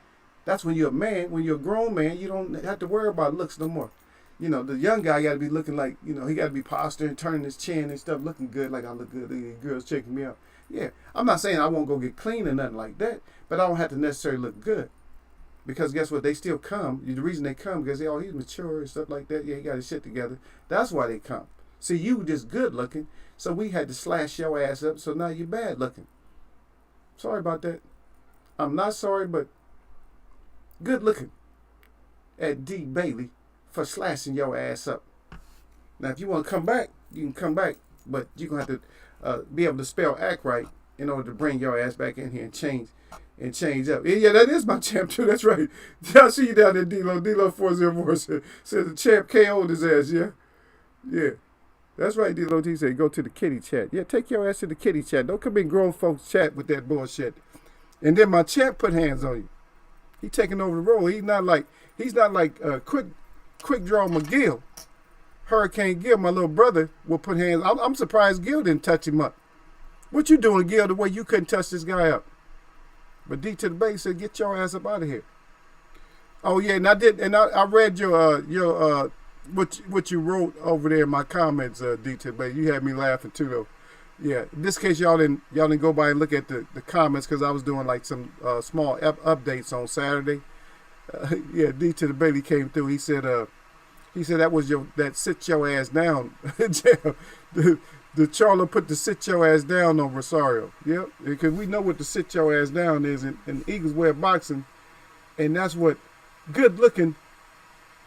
that's when you're a man. When you're a grown man, you don't have to worry about looks no more. You know, the young guy got to be looking like, you know, he got to be posturing, turning his chin and stuff, looking good, like I look good. The girls checking me out. Yeah, I'm not saying I won't go get clean or nothing like that, but I don't have to necessarily look good. Because guess what? They still come. The reason they come because he's mature and stuff like that. Yeah, he got his shit together. That's why they come. See, you just good looking, so we had to slash your ass up, so now you're bad looking. Sorry about that. I'm not sorry, but good looking at D. Bailey for slashing your ass up. Now, if you want to come back, you can come back, but you're going to have to be able to spell act right in order to bring your ass back in here and change up. Yeah, that is my champ too. That's right. I see you down there, D-Lo. D-Lo 404 said the champ KO'd his ass, yeah? Yeah. That's right, D-Lo. He said go to the kitty chat. Yeah, take your ass to the kitty chat. Don't come in grown folks chat with that bullshit. And then my champ put hands on you. He taking over the role. He's not like quick draw McGill. Hurricane Gil, my little brother, will put hands. I'm surprised Gil didn't touch him up. What you doing, Gil, the way you couldn't touch this guy up? But D to the Bay said, get your ass up out of here. Oh yeah, and I read your what you wrote over there in my comments, D to the Bay. You had me laughing too though. Yeah. In this case, y'all didn't go by and look at the comments because I was doing like some small updates on Saturday. Yeah, D to the Bailey came through. He said that was that sit your ass down. The Charlo put the sit your ass down on Rosario. Yep, because we know what the sit your ass down is in EaglesWebb boxing, and that's what good looking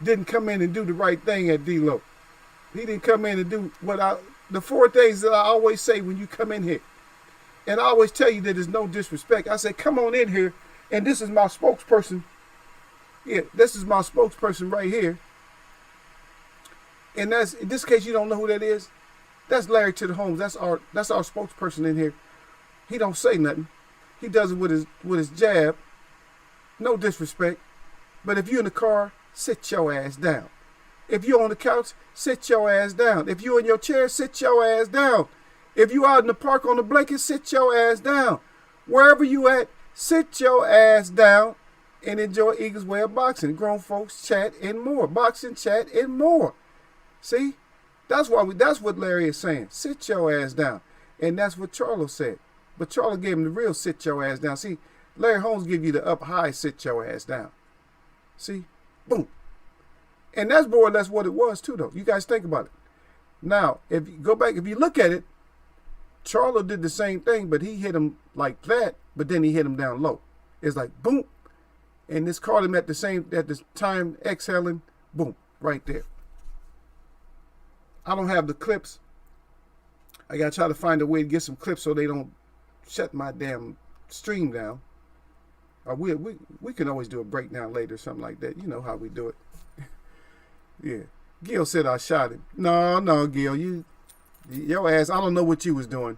didn't come in and do the right thing at D-Lo. He didn't come in and do the 4 things that I always say when you come in here. And I always tell you that there's no disrespect. I say, come on in here, and this is my spokesperson. Yeah, this is my spokesperson right here. And that's, in this case, you don't know who that is. That's Larry to the Holmes. That's our spokesperson in here. He don't say nothing. He does it with his jab. No disrespect. But if you're in the car, sit your ass down. If you're on the couch, sit your ass down. If you're in your chair, sit your ass down. If you out in the park on the blanket, sit your ass down. Wherever you at, sit your ass down and enjoy EaglesWebb boxing. Grown folks chat and more. Boxing chat and more. See? That's what Larry is saying. Sit your ass down. And that's what Charlo said. But Charlo gave him the real sit your ass down. See, Larry Holmes give you the up high sit your ass down. See? Boom. And that's more or less what it was too, though. You guys think about it. Now, if you go back, if you look at it, Charlo did the same thing, but he hit him like that, but then he hit him down low. It's like boom. And this caught him at the time exhaling, boom, right there. I don't have the clips. I gotta try to find a way to get some clips so they don't shut my damn stream down. Or we can always do a breakdown later, or something like that. You know how we do it. Yeah. Gil said I shot him. No, Gil, your ass. I don't know what you was doing.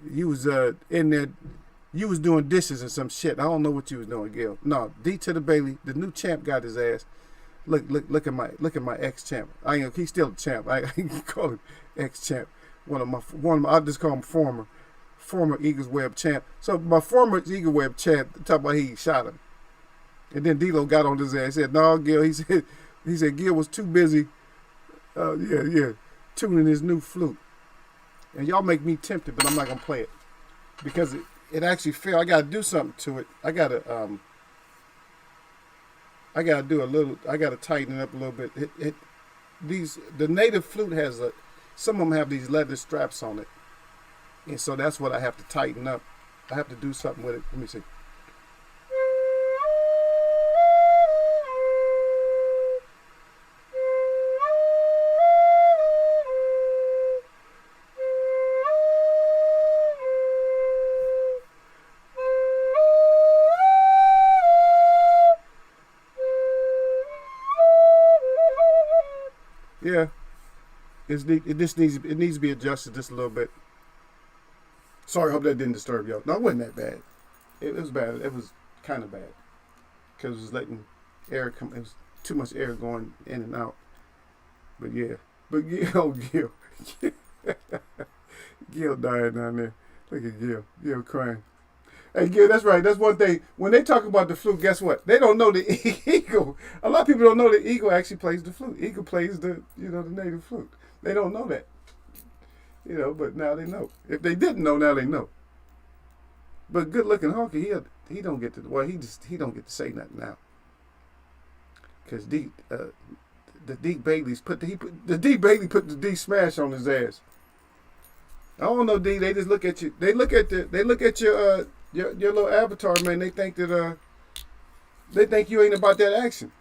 You was in there You was doing dishes and some shit. I don't know what you was doing, Gil. No, D to the Bailey. The new champ got his ass. Look at my ex champ. He's still a champ. I can call him ex champ. One of my I just call him former EaglesWebb champ. So my former EaglesWebb champ talk about he shot him, and then D-Lo got on his ass and said, "No, Gil." He said Gil was too busy. Tuning his new flute. And y'all make me tempted, but I'm not gonna play it because it actually failed. I gotta do something to it. I gotta tighten it up a little bit. The native flute has some of them have these leather straps on it, and so that's what I have to tighten up. I have to do something with it. Let me see. Yeah, it needs to be adjusted just a little bit. Sorry, I hope that didn't disturb y'all. No, it wasn't that bad. It was bad. It was kind of bad because it was letting air come. It was too much air going in and out. But yeah, Gil, Gil dying down there. Look at Gil crying. Hey, Gil, that's right. That's one thing. When they talk about the flute, guess what? They don't know the eagle. A lot of people don't know the eagle actually plays the flute. Eagle plays the native flute. They don't know that. But now they know. If they didn't know, now they know. But good looking honky, he don't get to he don't get to say nothing now. Cause the D Bailey put the D smash on his ass. I don't know, D. They just look at you. They look at your little avatar, man. They think that they think you ain't about that action.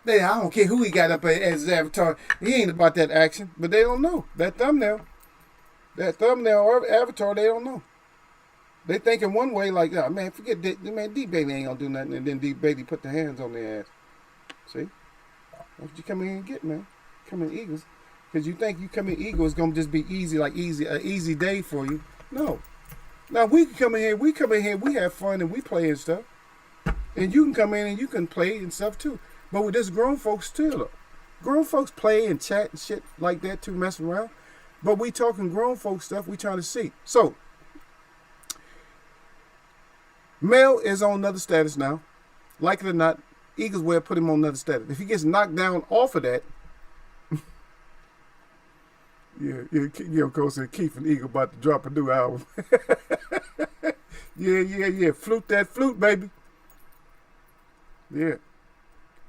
I don't care who he got up as his avatar. He ain't about that action. But they don't know. That thumbnail or avatar, they don't know. They think in one way like, oh, man, forget that. Man, D Bailey ain't gonna do nothing. And then D Bailey put the hands on their ass. See? That's what you come in and get, man. Come in Eagles. Because you think you come in Eagles, it's gonna just be easy, an easy day for you. No. Now we come in here, we have fun and we play and stuff. And you can come in and you can play and stuff too. But with this grown folks too, though. Grown folks play and chat and shit like that too, messing around. But we talking grown folks stuff, we trying to see. So, Mel is on another status now. Like it or not, EaglesWebb put him on another status. If he gets knocked down off of that, Coach said Keith and Eagle about to drop a new album. Yeah. Flute that flute, baby. Yeah.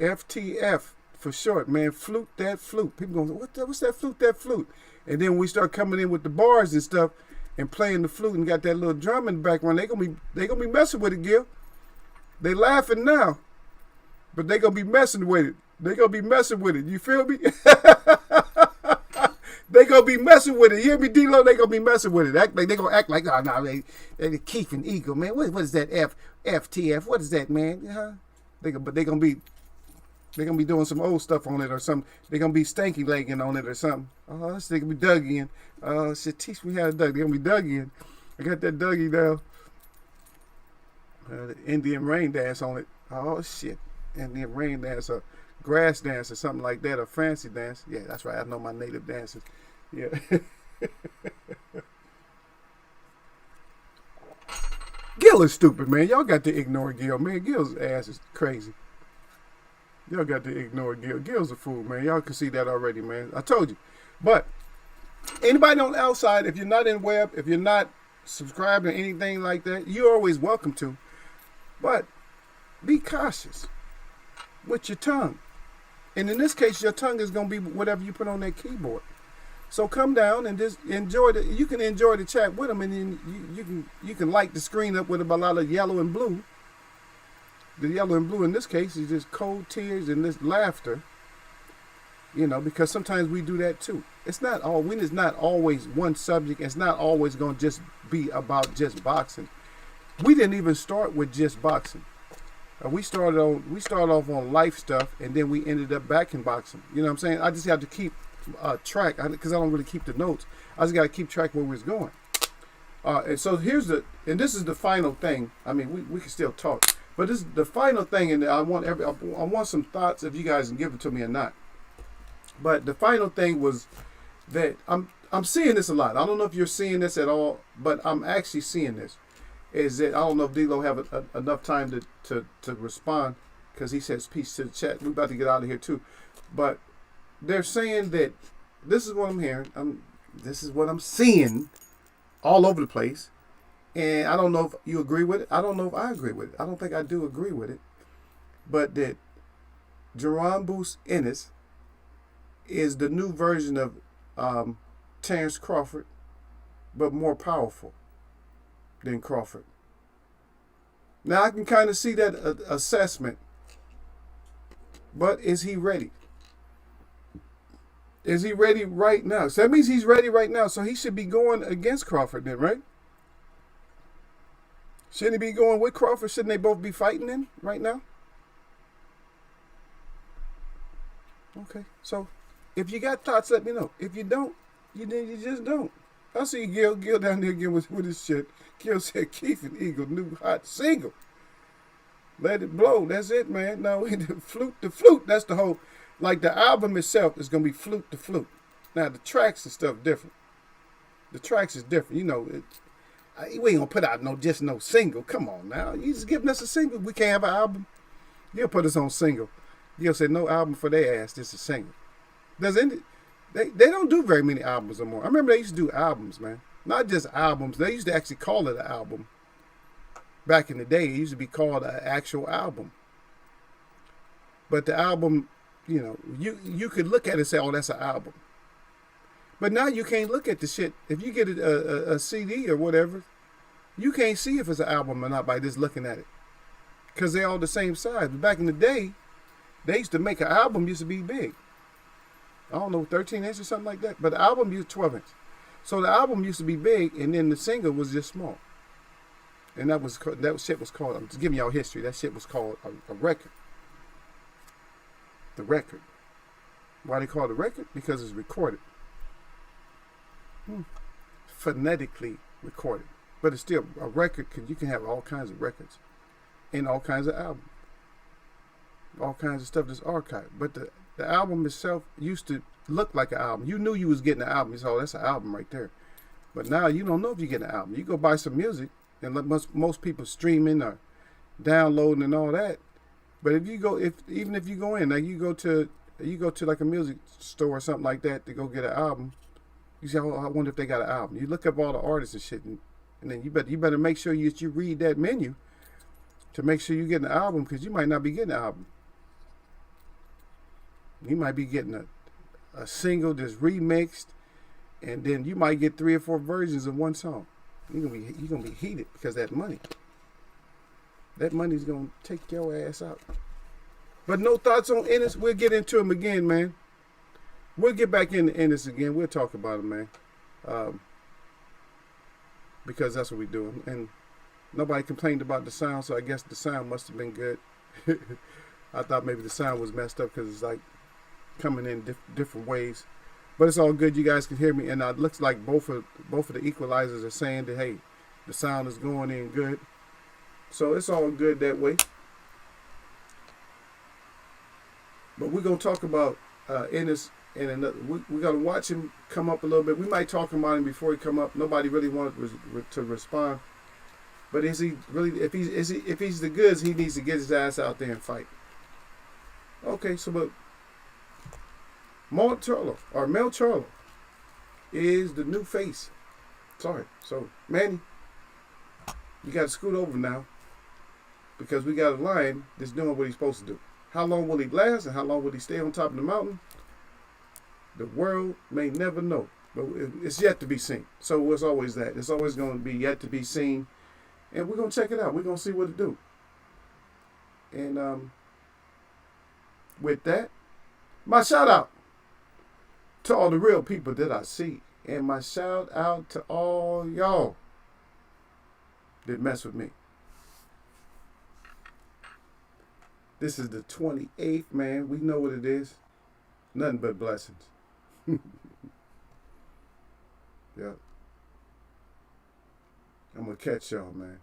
FTF for short, man. Flute that flute. People going, what's that flute, that flute? And then we start coming in with the bars and stuff and playing the flute and got that little drum in the background. They gonna be messing with it, Gil. They laughing now, but they gonna be messing with it. You feel me? They gonna be messing with it. You hear me, D-Lo? They gonna be messing with it. They gonna act like, oh no, they Keith and Eagle, man. What is that FTF? What is that, man? Huh? They gonna be doing some old stuff on it or something. They gonna be stanky legging on it or something. Oh, this nigga be dug in. Shit, teach me how to dug. They gonna be dug in. I got that Dougie now. The Indian rain dance on it. Oh shit, Indian rain dance or grass dance or something like that, or fancy dance. Yeah, that's right. I know my native dances. Yeah. Gil is stupid, man. Y'all got to ignore Gil, man. Gil's ass is crazy. Y'all got to ignore Gil. Gil's a fool, man. Y'all can see that already, man. I told you. But anybody on the outside, if you're not in web, if you're not subscribed or anything like that, you're always welcome to. But be cautious with your tongue. And in this case, your tongue is going to be whatever you put on that keyboard. So come down and just enjoy you can enjoy the chat with them, and then you can light the screen up with a lot of yellow and blue. The yellow and blue in this case is just cold tears and this laughter. Because sometimes we do that too. It's not always one subject. It's not always going to just be about just boxing. We didn't even start with just boxing. We started off on life stuff, and then we ended up back in boxing. You know what I'm saying? I just have to keep track because I don't really keep the notes. I just got to keep track where we was going. And so and this is the final thing. I mean, we can still talk, but this is the final thing, and I want some thoughts if you guys can give it to me or not. But the final thing was that I'm seeing this a lot. I don't know if you're seeing this at all, but I'm actually seeing this. Is that I don't know if D-Lo have enough time to respond, because he says peace to the chat. We're about to get out of here too. But they're saying that this is what I'm hearing. This is what I'm seeing all over the place. And I don't know if you agree with it. I don't know if I agree with it. I don't think I do agree with it. But that Jerron Booth Ennis is the new version of Terrence Crawford, but more powerful than Crawford. Now I can kind of see that assessment, but is he ready? Is he ready right now? So that means he's ready right now. So he should be going against Crawford then, right? Shouldn't he be going with Crawford? Shouldn't they both be fighting then right now? Okay, so if you got thoughts, let me know. If you don't, you just don't. I see Gil down there again with his shit. Gil said Keith and Eagle, new hot single. Let it blow. That's it, man. No, the flute. That's the whole, like the album itself is going to be flute to flute. Now the tracks and stuff different. The tracks is different. You know, we ain't going to put out just no single. Come on now. You just giving us a single. We can't have an album. Gil put us on single. Gil said no album for their ass. This is single. They don't do very many albums anymore. I remember they used to do albums, man. Not just albums. They used to actually call it an album. Back in the day, it used to be called an actual album. But the album, you know, you could look at it and say, oh, that's an album. But now you can't look at the shit. If you get a CD or whatever, you can't see if it's an album or not by just looking at it. Because they're all the same size. But back in the day, they used to make an album used to be big. I don't know, 13 inch or something like that. But the album used 12 inch. So the album used to be big, and then the single was just small. And that shit was called, I'm just giving y'all history, that shit was called a record. The record. Why they call it a record? Because it's recorded. Phonetically recorded. But it's still a record, because you can have all kinds of records and all kinds of albums. All kinds of stuff that's archived. But the album itself used to look like an album. You knew you was getting an album. You said, oh, that's an album right there. But now you don't know if you're getting an album. You go buy some music, and most people streaming or downloading and all that. But even if you go in, like you go to like a music store or something like that to go get an album, you say, oh, I wonder if they got an album. You look up all the artists and shit, and then you better make sure you read that menu to make sure you get an album, because you might not be getting an album. You might be getting a single that's remixed, and then you might get 3 or 4 versions of one song. You're gonna be heated because that money. That money's gonna take your ass out. But no thoughts on Ennis. We'll get into him again, man. We'll get back into Ennis again. We'll talk about him, man. Because that's what we're doing. And nobody complained about the sound, so I guess the sound must have been good. I thought maybe the sound was messed up because it's like coming in different ways. But it's all good. You guys can hear me, and it looks like both of the equalizers are saying that, hey, the sound is going in good. So it's all good that way. But we're gonna talk about Ennis, and we're gonna watch him come up a little bit. We might talk about him before he come up. Nobody really wanted to respond. But is he really? If he's the goods, he needs to get his ass out there and fight. Okay, so but Mel Charlo is the new face. Sorry. So, Manny, you got to scoot over now, because we got a lion that's doing what he's supposed to do. How long will he last, and how long will he stay on top of the mountain? The world may never know, but it's yet to be seen. So it's always that. It's always going to be yet to be seen, and we're going to check it out. We're going to see what it do. And with that, my shout out to all the real people that I see. And my shout out to all y'all that mess with me. This is the 28th, man. We know what it is. Nothing but blessings. Yeah. I'm gonna catch y'all, man.